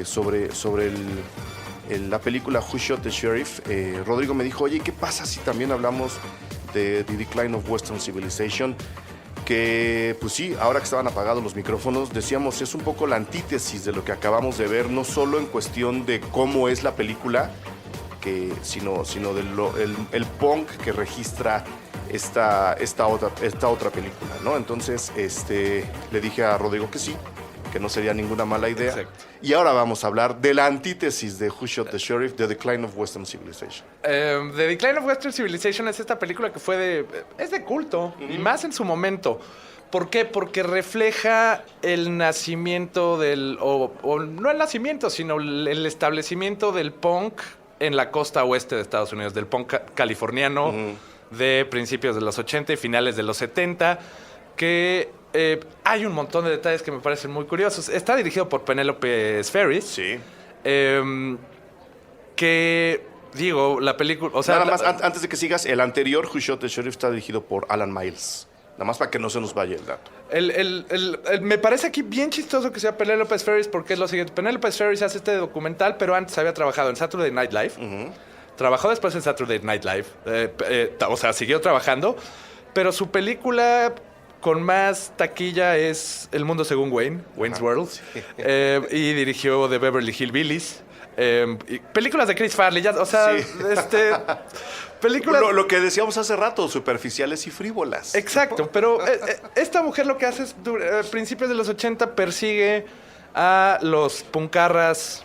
sobre la película Who Shot the Sheriff, Rodrigo me dijo: oye, ¿qué pasa si también hablamos de The Decline of Western Civilization? Que, pues sí, ahora que estaban apagados los micrófonos, decíamos, es un poco la antítesis de lo que acabamos de ver, no solo en cuestión de cómo es la película, sino el punk que registra esta otra película, ¿no? Entonces, le dije a Rodrigo que sí, que no sería ninguna mala idea. Exacto. Y ahora vamos a hablar de la antítesis de Who Shot the Sheriff, The Decline of Western Civilization. The Decline of Western Civilization es esta película que es de culto, y más en su momento, ¿Por qué? Porque refleja el nacimiento o no el nacimiento, sino el establecimiento del punk en la costa oeste de Estados Unidos, del punk californiano de principios de los 80 y finales de los 70, que hay un montón de detalles que me parecen muy curiosos. Está dirigido por Penelope Spheris. Sí. Que, digo, la película... O sea, Nada más, antes de que sigas, el anterior Who Shot the Sheriff está dirigido por Alan Miles. Nada más para que no se nos vaya el dato. Me parece aquí bien chistoso que sea Penelope Spheris, porque es lo siguiente. Penelope Spheris hace este documental, pero antes había trabajado en Saturday Night Live. Trabajó después en Saturday Night Live. O sea, siguió trabajando. Pero su película con más taquilla es El Mundo Según Wayne, Wayne's World. Sí. Y dirigió The Beverly Hillbillies. Y películas de Chris Farley, ya, o sea, Sí. películas... Lo que decíamos hace rato, superficiales y frívolas. Exacto, pero esta mujer lo que hace es, a principios de los 80, persigue a los puncarras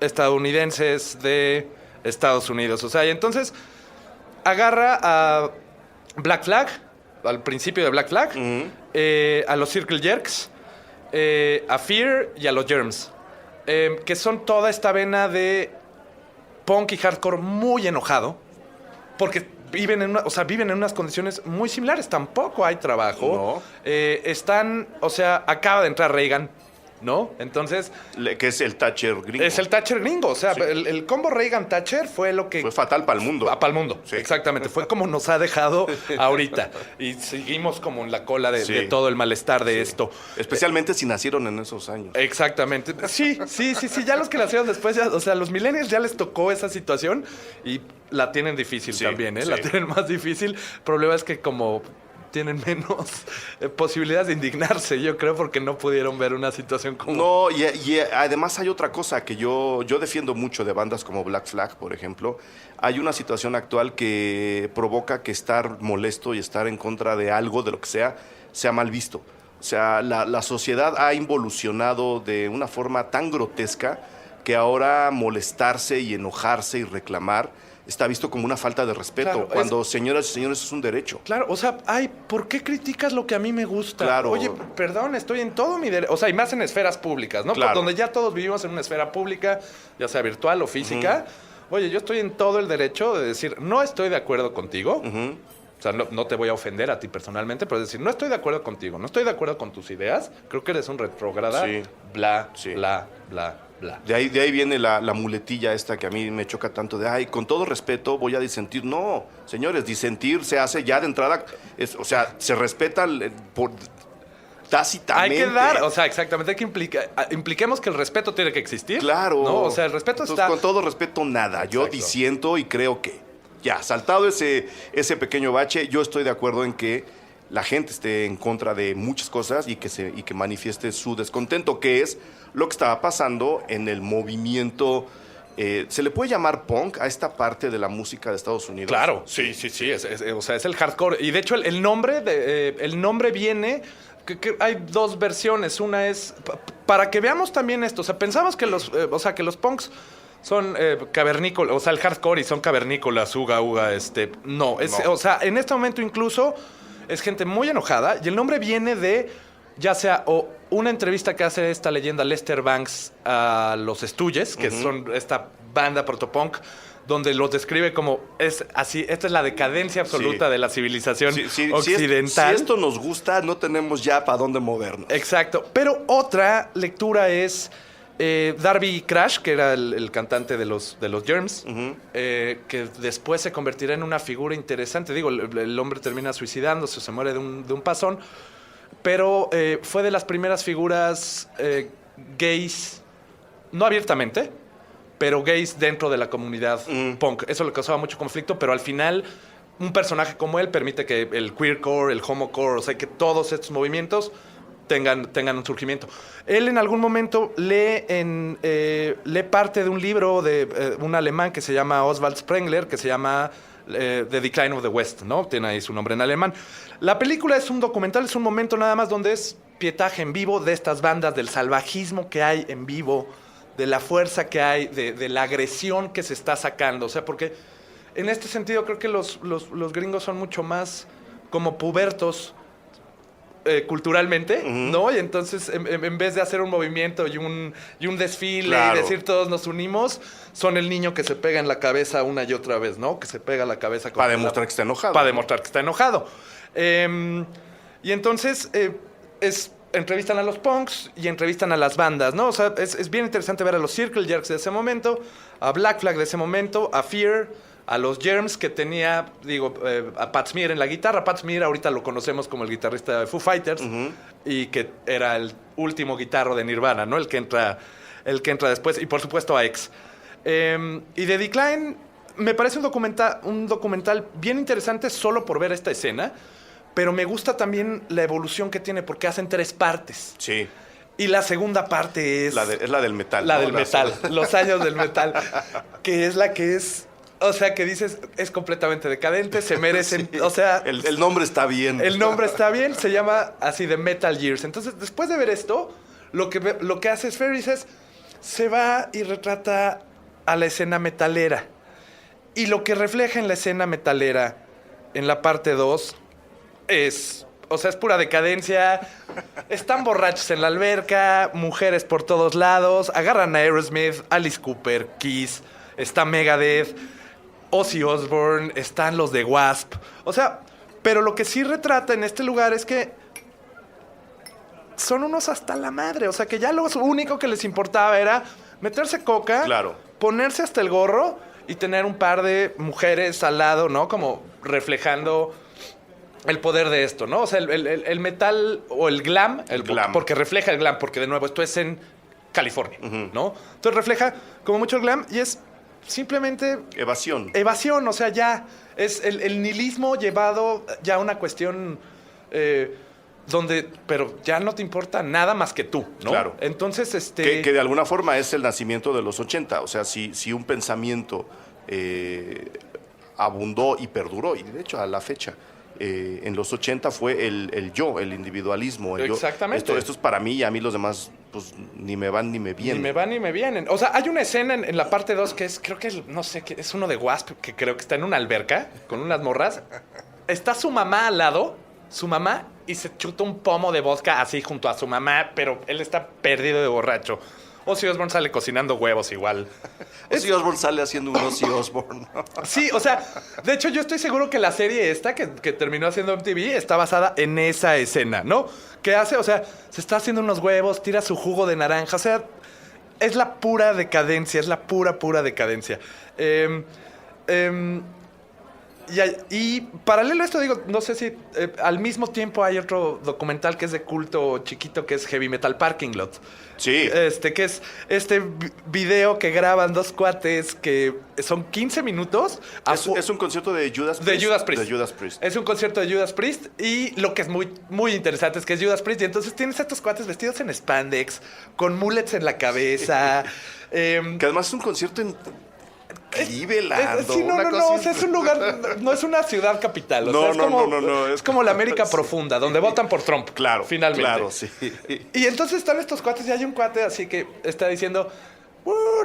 estadounidenses de Estados Unidos. O sea, y entonces agarra a Black Flag, al principio de Black Flag, a los Circle Jerks, a Fear y a los Germs. Que son toda esta vena de punk y hardcore muy enojado, porque viven en unas condiciones muy similares. Tampoco hay trabajo. No. O sea, acaba de entrar Reagan, ¿no? Entonces... Que es el Thatcher gringo. Es el Thatcher gringo. O sea, Sí. el combo Reagan-Thatcher fue lo que... Fue fatal para el mundo. Para el mundo, Sí. exactamente. Fue como nos ha dejado ahorita. Y seguimos como en la cola de Sí. todo el malestar de esto. Especialmente si nacieron en esos años. Exactamente. Sí. Ya los que nacieron después, o sea, los millennials ya les tocó esa situación y la tienen difícil Sí, también, ¿eh? sí. La tienen más difícil. El problema es que como tienen menos posibilidades de indignarse, yo creo, porque no pudieron ver una situación como... No, y además hay otra cosa que yo defiendo mucho de bandas como Black Flag, por ejemplo. Hay una situación actual que provoca que estar molesto y estar en contra de algo, de lo que sea mal visto. O sea, la sociedad ha involucionado de una forma tan grotesca que ahora molestarse y enojarse y reclamar está visto como una falta de respeto, Claro, cuando, señoras y señores, es un derecho. Claro, o sea, ¿por qué criticas lo que a mí me gusta? Claro. Oye, perdón, estoy en todo mi derecho. O sea, y más en esferas públicas, ¿no? Claro. Donde ya todos vivimos en una esfera pública, ya sea virtual o física. Oye, yo estoy en todo el derecho de decir, no estoy de acuerdo contigo. O sea, no te voy a ofender a ti personalmente, pero es decir, no estoy de acuerdo contigo, no estoy de acuerdo con tus ideas, creo que eres un retrógrada, Sí. bla, Sí. bla, bla, bla. De ahí viene la muletilla esta que a mí me choca tanto de, ay, con todo respeto voy a disentir. No, señores, disentir se hace ya de entrada, o sea, se respeta tácitamente. Hay que dar, o sea, exactamente, hay que impliquemos que el respeto tiene que existir. Claro. ¿No? O sea, el respeto Entonces, está... con todo respeto, nada. Yo Exacto. disiento y creo que, ya, saltado ese pequeño bache, yo estoy de acuerdo en que la gente esté en contra de muchas cosas y que manifieste su descontento, que es lo que estaba pasando en el movimiento. ¿Se le puede llamar punk a esta parte de la música de Estados Unidos? Claro, sí. O sea, es el hardcore. Y de hecho, el nombre viene... Que hay dos versiones. Una es... Para que veamos también esto. O sea, pensamos que los punks son cavernícolas. O sea, el hardcore y son cavernícolas, uga. No. No. O sea, en este momento incluso es gente muy enojada. Y el nombre viene de... Ya sea o una entrevista que hace esta leyenda Lester Banks a los Stooges, que son esta banda protopunk, donde los describe como es así, esta es la decadencia absoluta Sí. de la civilización Si occidental. esto nos gusta, no tenemos ya para dónde movernos. Exacto. Pero otra lectura es Darby Crash, que era el cantante de los Germs, que después se convertirá en una figura interesante. Digo, el hombre termina suicidándose, se muere de un pasón. Pero fue de las primeras figuras gays, no abiertamente, pero gays dentro de la comunidad punk. Eso le causaba mucho conflicto, pero al final un personaje como él permite que el queercore, el homocore, o sea, que todos estos movimientos tengan un surgimiento. Él en algún momento lee parte de un libro de un alemán que se llama Oswald Spengler, que se llama The Decline of the West, ¿no? Tiene ahí su nombre en alemán. La película es un documental, es un momento nada más donde es pietaje en vivo de estas bandas, del salvajismo que hay en vivo, de la fuerza que hay, de la agresión que se está sacando. O sea, porque en este sentido creo que los gringos son mucho más como pubertos. culturalmente, ¿no? Y entonces, en vez de hacer un movimiento y un desfile Claro. y decir todos nos unimos, son el niño que se pega en la cabeza una y otra vez, ¿no? Que se pega la cabeza Para demostrar que está enojado. Para demostrar que está enojado. Y entonces, entrevistan a los punks y entrevistan a las bandas, ¿no? O sea, es bien interesante ver a los Circle Jerks de ese momento, a Black Flag de ese momento, a Fear, a los Germs, que tenía, a Pat Smear en la guitarra. Pat Smear ahorita lo conocemos como el guitarrista de Foo Fighters y que era el último guitarro de Nirvana, ¿no? El que entra después. Y por supuesto a X. Y de Decline me parece un documental bien interesante solo por ver esta escena, pero me gusta también la evolución que tiene porque hacen 3 partes. Sí. Y la segunda parte es... Es la del metal. La ¿no? del metal, los años del metal, que es la que es... O sea, que dices, es completamente decadente, se merecen... Sí. O sea... El nombre está bien. El nombre está bien, se llama así de Metal Years. Entonces, después de ver esto, lo que hace es Ferris se va y retrata a la escena metalera. Y lo que refleja en la escena metalera, en la parte 2, es pura decadencia. Están borrachos en la alberca, mujeres por todos lados, agarran a Aerosmith, Alice Cooper, Kiss, está Megadeth, Ozzy Osbourne, están los de Wasp. O sea, pero lo que sí retrata en este lugar es que son unos hasta la madre. O sea, que ya lo único que les importaba era meterse coca, Claro. ponerse hasta el gorro y tener un par de mujeres al lado, ¿no? Como reflejando el poder de esto, ¿no? O sea, el metal o el glam, Glam. porque refleja el glam, porque de nuevo esto es en California, ¿no? Entonces refleja como mucho el glam y es simplemente evasión, o sea, ya es el nihilismo llevado ya a una cuestión donde, pero ya no te importa nada más que tú, ¿no? Claro. Entonces, Que de alguna forma es el nacimiento de los 80. O sea, si un pensamiento abundó y perduró, y de hecho a la fecha, en los 80 fue el yo, el individualismo. El Exactamente. Yo. Esto es para mí y a mí los demás, pues ni me van ni me vienen. Ni me van ni me vienen. O sea, hay una escena en la parte 2 que es, creo que es, no sé, que es uno de Wasp, que creo que está en una alberca con unas morras. Está su mamá al lado, su mamá, y se chuta un pomo de vodka así junto a su mamá, pero él está perdido de borracho. Ozzy Osbourne sale cocinando huevos igual. Ozzy Osbourne sale haciendo un Ozzy Osbourne. Sí, o sea, de hecho yo estoy seguro que la serie esta que terminó haciendo MTV está basada en esa escena, ¿no? Que hace, o sea, se está haciendo unos huevos, tira su jugo de naranja, o sea, es la pura decadencia, es la pura decadencia. Y paralelo a esto, digo, no sé si al mismo tiempo hay otro documental que es de culto chiquito que es Heavy Metal Parking Lot. Sí. Que es video que graban 2 cuates que son 15 minutos. Es un concierto de Judas Priest. De Judas Priest. De Judas Priest. Es un concierto de Judas Priest y lo que es muy, muy interesante es que es Judas Priest y entonces tienes a estos cuates vestidos en spandex, con mullets en la cabeza. Que además es un concierto en Cleveland. Sí, no, o sea, es un lugar, no es una ciudad capital. O sea, es como la América profunda, donde votan por Trump. Claro, finalmente. claro, sí. Y entonces están estos cuates y hay un cuate así que está diciendo,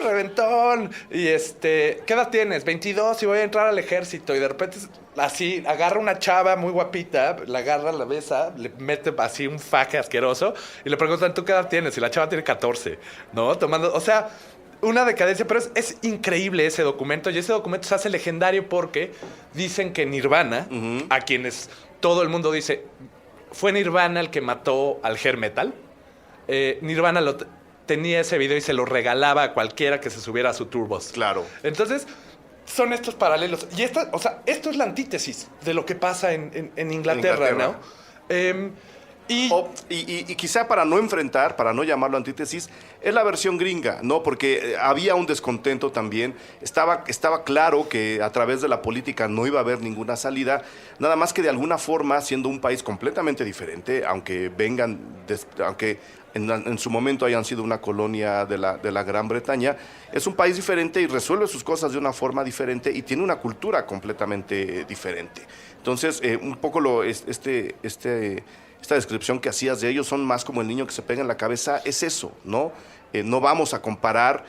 reventón. Y ¿qué edad tienes? 22 y voy a entrar al ejército. Y de repente así agarra una chava muy guapita, la agarra, la besa, le mete así un faje asqueroso y le preguntan, ¿tú qué edad tienes? Y la chava tiene 14, ¿no? Tomando, o sea, una decadencia, pero es increíble ese documento. Y ese documento se hace legendario porque dicen que Nirvana, a quienes todo el mundo dice, fue Nirvana el que mató al hair metal. Nirvana tenía ese video y se lo regalaba a cualquiera que se subiera a su turbos. Claro. Entonces, son estos paralelos. Y esto es la antítesis de lo que pasa en Inglaterra, ¿no? Y quizá para no llamarlo antítesis, es la versión gringa, ¿no? Porque había un descontento también. Estaba claro que a través de la política no iba a haber ninguna salida, nada más que de alguna forma, siendo un país completamente diferente, aunque en su momento hayan sido una colonia de la Gran Bretaña, es un país diferente y resuelve sus cosas de una forma diferente y tiene una cultura completamente diferente. Entonces, un poco esta descripción que hacías de ellos son más como el niño que se pega en la cabeza, es eso, ¿no? No vamos a comparar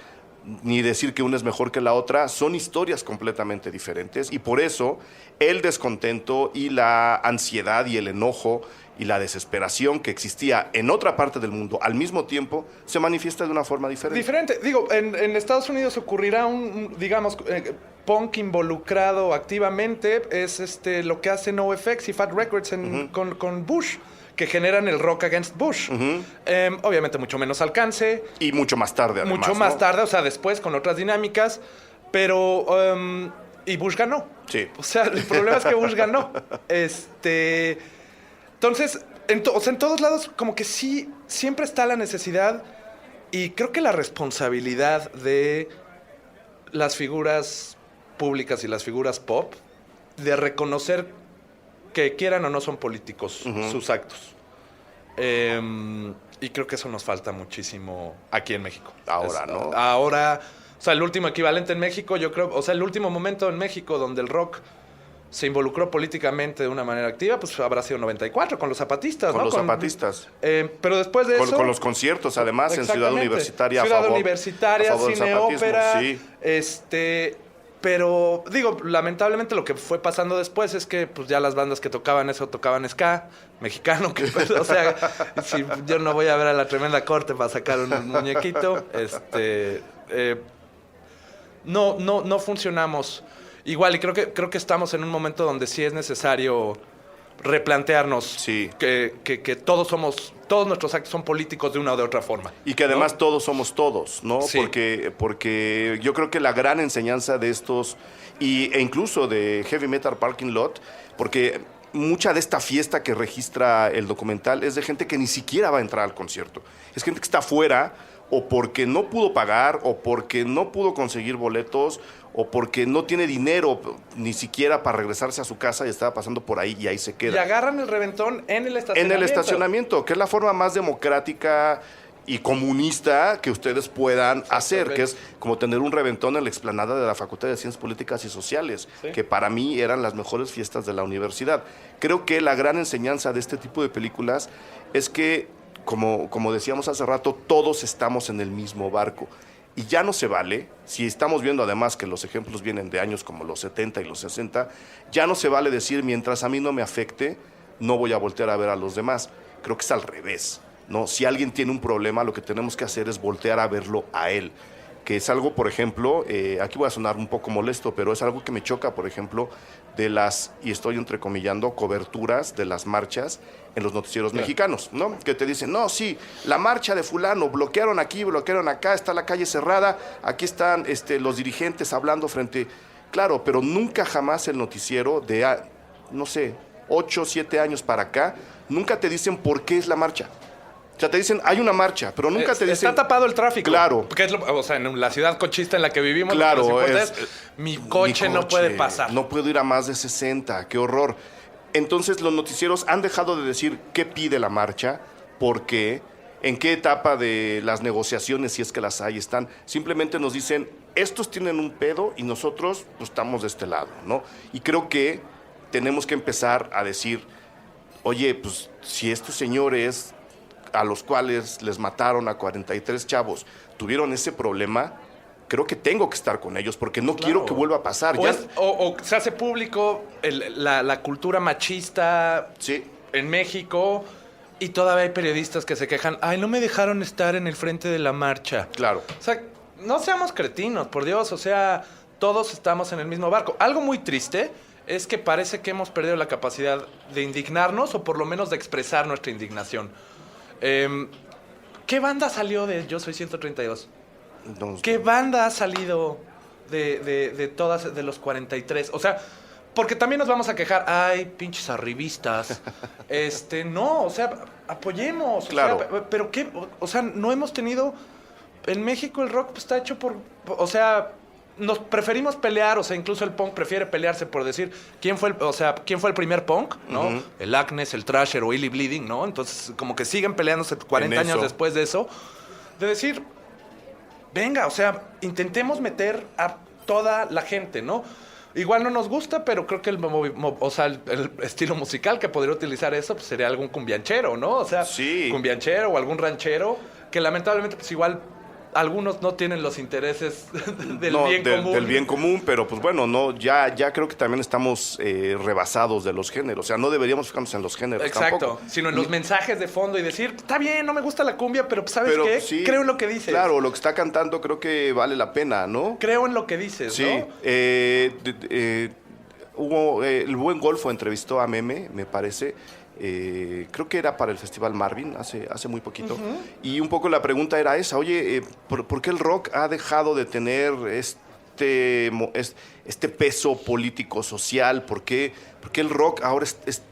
ni decir que una es mejor que la otra, son historias completamente diferentes y por eso el descontento y la ansiedad y el enojo y la desesperación que existía en otra parte del mundo al mismo tiempo se manifiesta de una forma diferente. Diferente. Digo, en Estados Unidos ocurrirá digamos, punk involucrado activamente. Es lo que hacen NoFX y Fat Records con Bush, que generan el Rock Against Bush. Obviamente mucho menos alcance. Y mucho más tarde, además. Mucho más tarde, o sea, después con otras dinámicas. Pero... y Bush ganó. Sí. O sea, el problema es que Bush ganó. Entonces, en todos lados, como que sí, siempre está la necesidad y creo que la responsabilidad de las figuras públicas y las figuras pop de reconocer que quieran o no son políticos sus actos. Y creo que eso nos falta muchísimo aquí en México. Ahora, ¿no? Ahora, o sea, el último equivalente en México, yo creo, o sea, el último momento en México donde el rock se involucró políticamente de una manera activa, pues habrá sido 94, con los zapatistas, con ¿no? Los zapatistas. Pero después de eso... Con los conciertos, además, en Ciudad Universitaria. Ciudad Universitaria, Cine Ópera. Sí. Pero, digo, lamentablemente lo que fue pasando después es que pues ya las bandas que tocaban eso tocaban ska mexicano. Que, pues, o sea, si yo no voy a ver a la Tremenda Corte para sacar un muñequito, no funcionamos igual, y creo que estamos en un momento donde sí es necesario replantearnos que todos nuestros actos son políticos de una o de otra forma. Y que además todos somos todos, ¿no? Sí. Porque yo creo que la gran enseñanza de estos, e incluso de Heavy Metal Parking Lot, porque mucha de esta fiesta que registra el documental es de gente que ni siquiera va a entrar al concierto. Es gente que está afuera o porque no pudo pagar, o porque no pudo conseguir boletos, o porque no tiene dinero ni siquiera para regresarse a su casa y estaba pasando por ahí y ahí se queda. Y agarran el reventón en el estacionamiento. En el estacionamiento, que es la forma más democrática y comunista que ustedes puedan hacer, que es como tener un reventón en la explanada de la Facultad de Ciencias Políticas y Sociales, que para mí eran las mejores fiestas de la universidad. Creo que la gran enseñanza de este tipo de películas es que, como decíamos hace rato, todos estamos en el mismo barco. Y ya no se vale, si estamos viendo además que los ejemplos vienen de años como los 70 y los 60, ya no se vale decir, mientras a mí no me afecte, no voy a voltear a ver a los demás. Creo que es al revés, ¿no? Si alguien tiene un problema, lo que tenemos que hacer es voltear a verlo a él. Que es algo, por ejemplo, aquí voy a sonar un poco molesto, pero es algo que me choca, por ejemplo, de las, y estoy entrecomillando, coberturas de las marchas en los noticieros mexicanos, ¿no? Que te dicen, no, sí, la marcha de fulano, bloquearon aquí, bloquearon acá, está la calle cerrada, aquí están los dirigentes hablando frente... Claro, pero nunca jamás el noticiero de, no sé, 8 o 7 años para acá, nunca te dicen por qué es la marcha. O sea, te dicen, hay una marcha, pero nunca te dicen... Está tapado el tráfico. Claro. Porque o sea, en la ciudad cochista en la que vivimos, claro, mi coche no puede pasar. No puedo ir a más de 60, qué horror. Entonces los noticieros han dejado de decir qué pide la marcha, por qué, en qué etapa de las negociaciones, si es que las hay, están. Simplemente nos dicen, estos tienen un pedo y nosotros pues, estamos de este lado, ¿no? Y creo que tenemos que empezar a decir, oye, pues si estos señores a los cuales les mataron a 43 chavos tuvieron ese problema, creo que tengo que estar con ellos porque no quiero que vuelva a pasar. O se hace público la cultura machista en México y todavía hay periodistas que se quejan, ay, no me dejaron estar en el frente de la marcha. Claro. O sea, no seamos cretinos, por Dios, o sea, todos estamos en el mismo barco. Algo muy triste es que parece que hemos perdido la capacidad de indignarnos o por lo menos de expresar nuestra indignación. ¿Qué banda salió de Yo Soy 132? ¿Qué banda ha salido de todas, de los 43? O sea, porque también nos vamos a quejar, ay, pinches arribistas. No, o sea, apoyemos. Claro. O sea, pero qué, o sea, no hemos tenido... En México el rock pues, está hecho por... O sea, nos preferimos pelear, o sea, incluso el punk prefiere pelearse por decir quién fue el primer punk, ¿no? El Agnes, el Thrasher o Illy Bleeding, ¿no? Entonces, como que siguen peleándose 40 años después de eso. De decir, venga, o sea, intentemos meter a toda la gente, ¿no? Igual no nos gusta, pero creo que el estilo musical que podría utilizar eso pues, sería algún cumbianchero, ¿no? O sea, cumbianchero o algún ranchero que lamentablemente pues igual algunos no tienen los intereses del No, bien común. Del bien común, pero pues bueno, no, ya creo que también estamos rebasados de los géneros. O sea, no deberíamos fijarnos en los géneros Exacto, tampoco. sino en los mensajes de fondo y decir, está bien, no me gusta la cumbia, pero ¿sabes Pero qué? sí, Creo en lo que dices. Claro, lo que está cantando creo que vale la pena, ¿no? Creo en lo que dices, Sí. ¿no? Hubo el Buen Golfo entrevistó a Meme, me parece. Creo que era para el Festival Marvin hace muy poquito. Y un poco la pregunta era esa, oye, ¿por qué el rock ha dejado de tener este peso político, social? ¿Por qué el rock ahora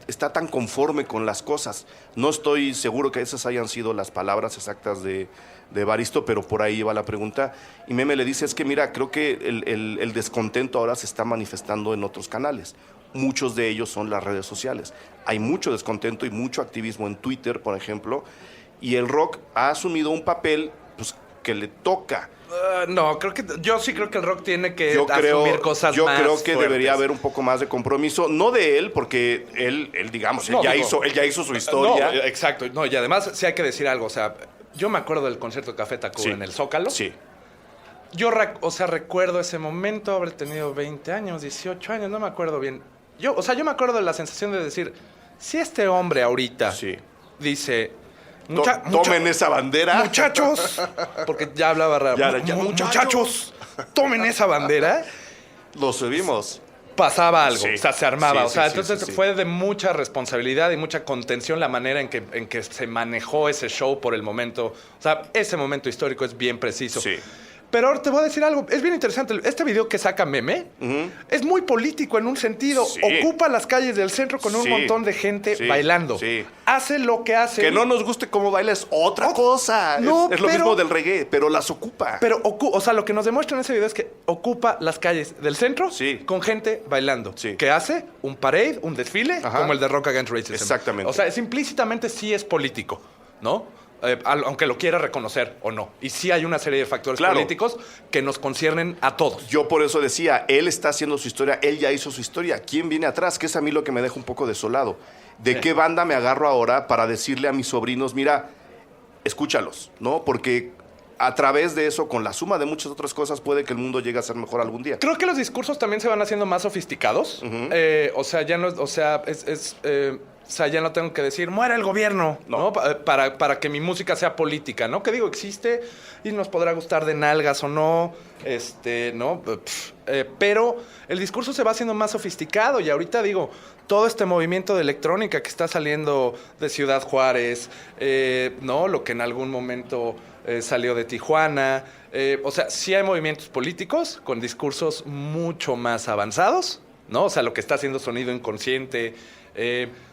está tan conforme con las cosas? No estoy seguro que esas hayan sido las palabras exactas de Evaristo, pero por ahí va la pregunta. Y Meme le dice, es que mira, creo que el descontento ahora se está manifestando en otros canales. Muchos de ellos son las redes sociales. Hay mucho descontento y mucho activismo en Twitter, por ejemplo, y el rock ha asumido un papel pues, que le toca. No, yo sí creo que el rock tiene que asumir cosas yo más creo que fuertes. debería haber un poco más de compromiso, no de él, porque él digamos, él ya hizo su historia. No, exacto. No, y además sí hay que decir algo, o sea, yo me acuerdo del concierto de Café Tacuba Sí. en el Zócalo. Sí. Yo, recuerdo ese momento, habré tenido 20 años, 18 años, no me acuerdo bien. Yo me acuerdo de la sensación de decir, si este hombre ahorita Sí. dice... Tomen esa bandera. Muchachos, porque ya hablaba raro. Ya, Muchachos, tomen esa bandera. Lo subimos. Pasaba algo, Sí. o sea, se armaba. Sí, o sea, sí, entonces sí. fue de mucha responsabilidad y mucha contención la manera en que se manejó ese show por el momento. O sea, ese momento histórico es bien preciso. Sí. Pero ahora te voy a decir algo, es bien interesante. Este video que saca Meme es muy político en un sentido. Sí. Ocupa las calles del centro con un Sí. montón de gente Sí. bailando. Sí. Hace lo que hace. Que no nos guste cómo baila es otra cosa. No, es lo pero- mismo del reggae, pero las ocupa. Pero, o sea, lo que nos demuestra en ese video es que ocupa las calles del centro Sí. con gente bailando. Sí. Que hace un parade, un desfile, Ajá. como el de Rock Against Racism. Exactamente. O sea, implícitamente sí es político, ¿no? Aunque lo quiera reconocer o no. Y sí hay una serie de factores Claro. políticos que nos conciernen a todos. Yo por eso decía, él está haciendo su historia, él ya hizo su historia. ¿Quién viene atrás? Que es a mí lo que me deja un poco desolado. ¿De qué banda me agarro ahora para decirle a mis sobrinos, mira, escúchalos, ¿no? Porque a través de eso, con la suma de muchas otras cosas, puede que el mundo llegue a ser mejor algún día. Creo que los discursos también se van haciendo más sofisticados. O sea, ya no, o sea, o sea, ya no tengo que decir, muera el gobierno, ¿no? Para que mi música sea política, ¿no? Que digo, existe y nos podrá gustar de nalgas o no, ¿no? Pero el discurso se va haciendo más sofisticado y ahorita digo, todo este movimiento de electrónica que está saliendo de Ciudad Juárez, ¿no? Lo que en algún momento salió de Tijuana. O sea, sí hay movimientos políticos con discursos mucho más avanzados, ¿no? O sea, lo que está haciendo Sonido Inconsciente.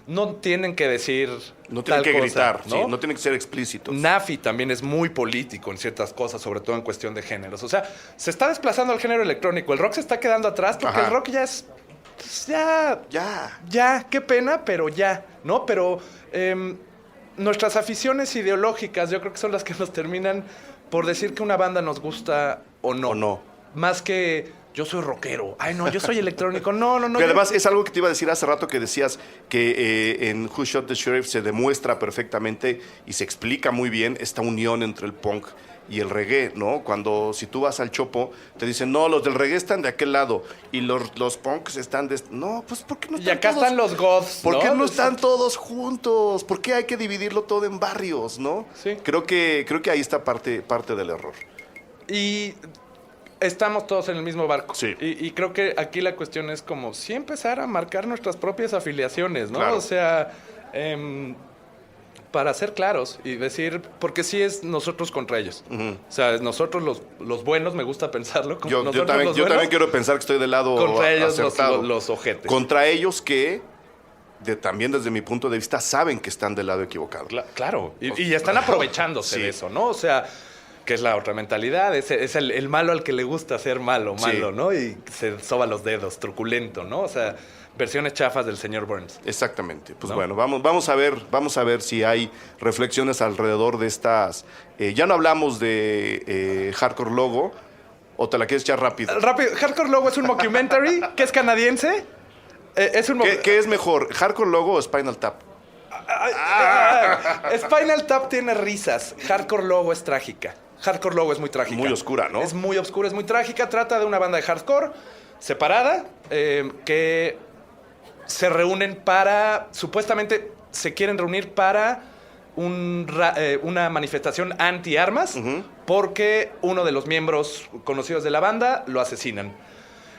No tienen que decir. No tienen tal que cosa, gritar, ¿no? sí, no tienen que ser explícitos. Nafi también es muy político en ciertas cosas, sobre todo en cuestión de géneros. O sea, se está desplazando al género electrónico. El rock se está quedando atrás porque Ajá. el rock ya es. Pues, ya, qué pena, pero ya, ¿no? Pero nuestras aficiones ideológicas yo creo que son las que nos terminan por decir que una banda nos gusta o no. O no. Más que yo soy rockero. Ay, no, yo soy electrónico. No. Que yo- además es algo que te iba a decir hace rato que decías que en Who Shot the Sheriff se demuestra perfectamente y se explica muy bien esta unión entre el punk y el reggae, ¿no? Cuando si tú vas al Chopo, te dicen, no, los del reggae están de aquel lado y los punks están de... No, pues ¿por qué no Y están acá todos? están los goths, ¿Por qué no Los- están todos juntos? ¿Por qué hay que dividirlo todo en barrios, no? Sí. Creo que ahí está parte del error. Y estamos todos en el mismo barco. Sí. Y creo que aquí la cuestión es como sí empezar a marcar nuestras propias afiliaciones, ¿no? Claro. O sea, para ser claros y decir, porque sí es nosotros contra ellos. O sea, nosotros los buenos, me gusta pensarlo, como Yo nosotros también, los yo también buenos, quiero pensar que estoy del lado contra ellos acertado. los ojetes. Contra ellos que, también desde mi punto de vista, saben que están del lado equivocado. Claro, y están aprovechándose Sí. de eso, ¿no? O sea, que es la otra mentalidad, es el malo al que le gusta ser malo, Sí. ¿no? Y se soba los dedos, truculento, ¿no? O sea, versiones chafas del señor Burns. Exactamente. Pues ¿No? bueno, vamos a ver si hay reflexiones alrededor de estas. Ya no hablamos de Hardcore Logo, o te la quieres echar rápido. Rápido, Hardcore Logo es un mockumentary que es canadiense. Es un ¿Qué es mejor, Hardcore Logo o Spinal Tap? Spinal Tap tiene risas. Hardcore Logo es trágica. Hardcore Logo es muy trágica. Muy oscura, ¿no? Es muy oscura, es muy trágica. Trata de una banda de hardcore separada que se reúnen para... Supuestamente se quieren reunir para una manifestación anti-armas porque uno de los miembros conocidos de la banda lo asesinan.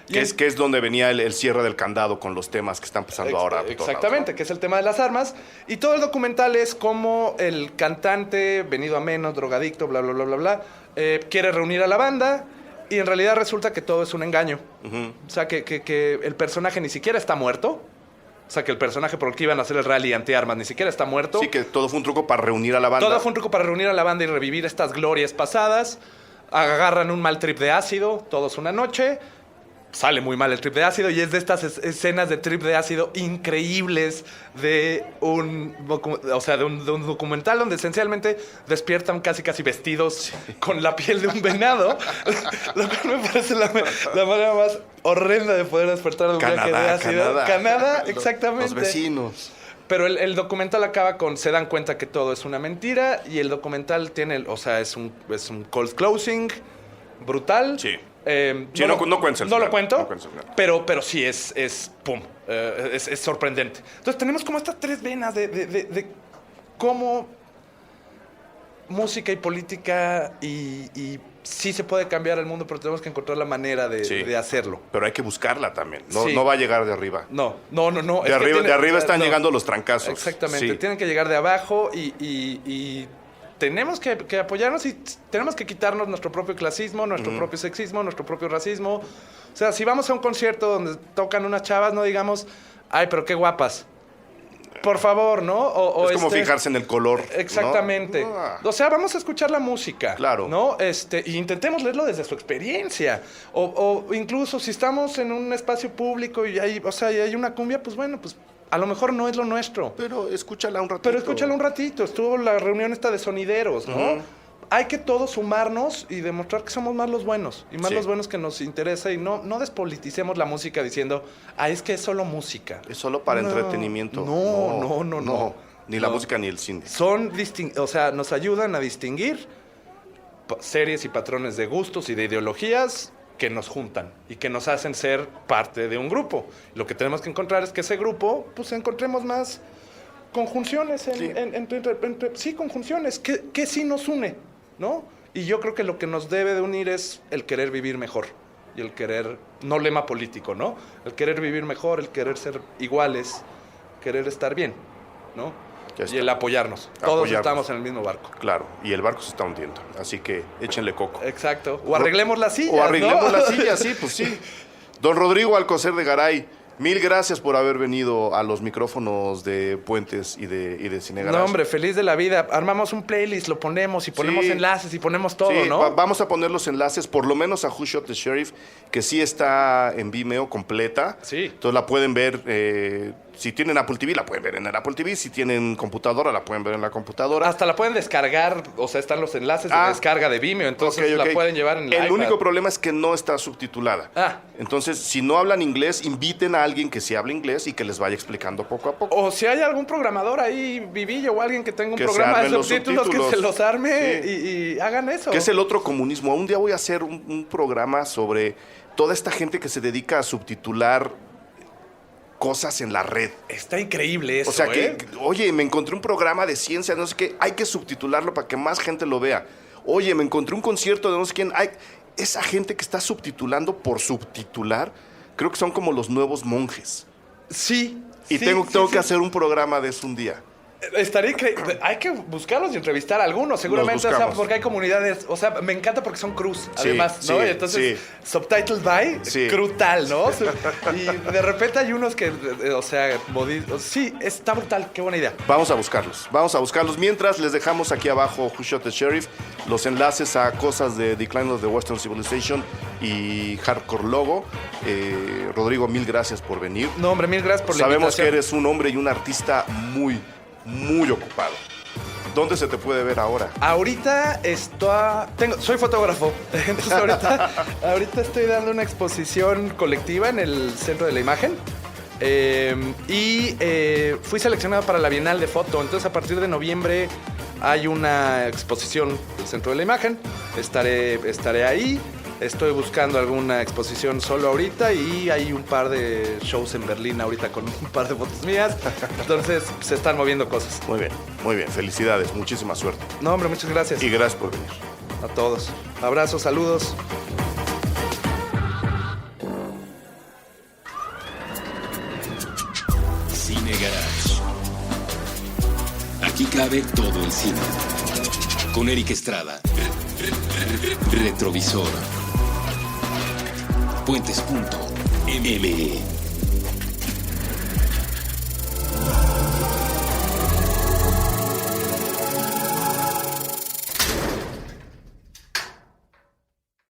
Que es donde venía el cierre del candado con los temas que están pasando ahora. Exactamente, que es el tema de las armas. Y todo el documental es como el cantante, venido a menos, drogadicto, bla, bla, bla, bla, bla, quiere reunir a la banda y en realidad resulta que todo es un engaño. O sea, que el personaje ni siquiera está muerto. O sea, que el personaje por el que iban a hacer el rally anti-armas ni siquiera está muerto. Sí, que todo fue un truco para reunir a la banda. Todo fue un truco para reunir a la banda y revivir estas glorias pasadas. Agarran un mal trip de ácido, todos una noche. Sale muy mal el trip de ácido y es de estas escenas de trip de ácido increíbles de un documental donde esencialmente despiertan casi vestidos con la piel de un venado, lo cual me parece la manera más horrenda de poder despertar de un viaje de ácido. Canadá, exactamente. Los vecinos. Pero el documental acaba con se dan cuenta que todo es una mentira y el documental tiene, es un cold closing brutal. Sí. No cuentes el No lo final, cuento, no cuentes el final. pero sí es pum, es sorprendente. Entonces tenemos como estas tres venas de cómo música y política y sí se puede cambiar el mundo, pero tenemos que encontrar la manera de hacerlo. Pero hay que buscarla también. No, Sí. no va a llegar de arriba. No. De arriba están llegando los trancazos. Exactamente. Sí. Tienen que llegar de abajo y tenemos que apoyarnos y tenemos que quitarnos nuestro propio clasismo, nuestro propio sexismo, nuestro propio racismo. O sea, si vamos a un concierto donde tocan unas chavas, no digamos, ay, pero qué guapas. Por favor, ¿no? Es como fijarse en el color. Exactamente. ¿no? O sea, vamos a escuchar la música. Claro. ¿No? Y intentemos leerlo desde su experiencia. O incluso si estamos en un espacio público y hay una cumbia, pues bueno, pues a lo mejor no es lo nuestro. Pero escúchala un ratito. Pero escúchala un ratito. Estuvo la reunión esta de sonideros, ¿no? Hay que todos sumarnos y demostrar que somos más los buenos. Y más los buenos que nos interesa. Y no despoliticemos la música diciendo, es que es solo música. Es solo para entretenimiento. No. Ni la música ni el cine. Nos ayudan a distinguir series y patrones de gustos y de ideologías que nos juntan y que nos hacen ser parte de un grupo. Lo que tenemos que encontrar es que ese grupo, pues encontremos más conjunciones conjunciones que sí nos une, ¿no? Y yo creo que lo que nos debe de unir es el querer vivir mejor y el querer, no lema político, ¿no? El querer vivir mejor, el querer ser iguales, querer estar bien, ¿no? Y el apoyarnos. Todos estamos en el mismo barco. Claro, y el barco se está hundiendo, así que échenle coco. Exacto. O arreglemos la silla. O arreglemos la silla, sí, pues sí. Don Rodrigo Alcocer de Garay, mil gracias por haber venido a los micrófonos de Puentes y de Cine Garage. No, hombre, feliz de la vida. Armamos un playlist, lo ponemos y ponemos enlaces y ponemos todo, sí, ¿no? Vamos a poner los enlaces, por lo menos a Who Shot the Sheriff, que sí está en Vimeo completa. Sí. Entonces la pueden ver, si tienen Apple TV, la pueden ver en el Apple TV. Si tienen computadora, la pueden ver en la computadora. Hasta la pueden descargar, o sea, están los enlaces de descarga de Vimeo, entonces la pueden llevar en el iPad. El único problema es que no está subtitulada. Entonces, si no hablan inglés, inviten a alguien que sí hable inglés y que les vaya explicando poco a poco. O si hay algún programador ahí, vivillo, o alguien que tenga un programa de subtítulos, que se los arme y hagan eso. Que es el otro comunismo. Un día voy a hacer un programa sobre toda esta gente que se dedica a subtitular cosas en la red. Está increíble eso, O sea que, oye, me encontré un programa de ciencia, no sé qué, hay que subtitularlo para que más gente lo vea. Oye, me encontré un concierto de no sé quién. Esa gente que está subtitulando por subtitular, creo que son como los nuevos monjes. Sí. Y tengo que hacer un programa de eso un día. Estaría increíble. Hay que buscarlos y entrevistar a algunos, seguramente, o sea, porque hay comunidades, o sea, me encanta porque son cruz, además, ¿no? Y entonces, subtitled by, brutal, ¿no? Y de repente hay unos que, o sea, sí, está brutal, qué buena idea. Vamos a buscarlos. Mientras les dejamos aquí abajo Who Shot the Sheriff, los enlaces a cosas de Decline of the Western Civilization y Hardcore Logo. Rodrigo, mil gracias por venir. No, hombre, mil gracias por la invitación. Sabemos que eres un hombre y un artista muy ocupado. ¿Dónde se te puede ver ahora? Ahorita soy fotógrafo. Entonces ahorita estoy dando una exposición colectiva en el Centro de la Imagen. Fui seleccionado para la Bienal de Foto. Entonces a partir de noviembre hay una exposición del Centro de la Imagen. Estaré ahí. Estoy buscando alguna exposición solo ahorita y hay un par de shows en Berlín ahorita con un par de fotos mías. Entonces se están moviendo cosas. Muy bien. Felicidades, muchísima suerte. No, hombre, muchas gracias. Y gracias por venir. A todos. Abrazos, saludos. Cine Garage. Aquí cabe todo el cine. Con Eric Estrada. Retrovisor. Puentes.me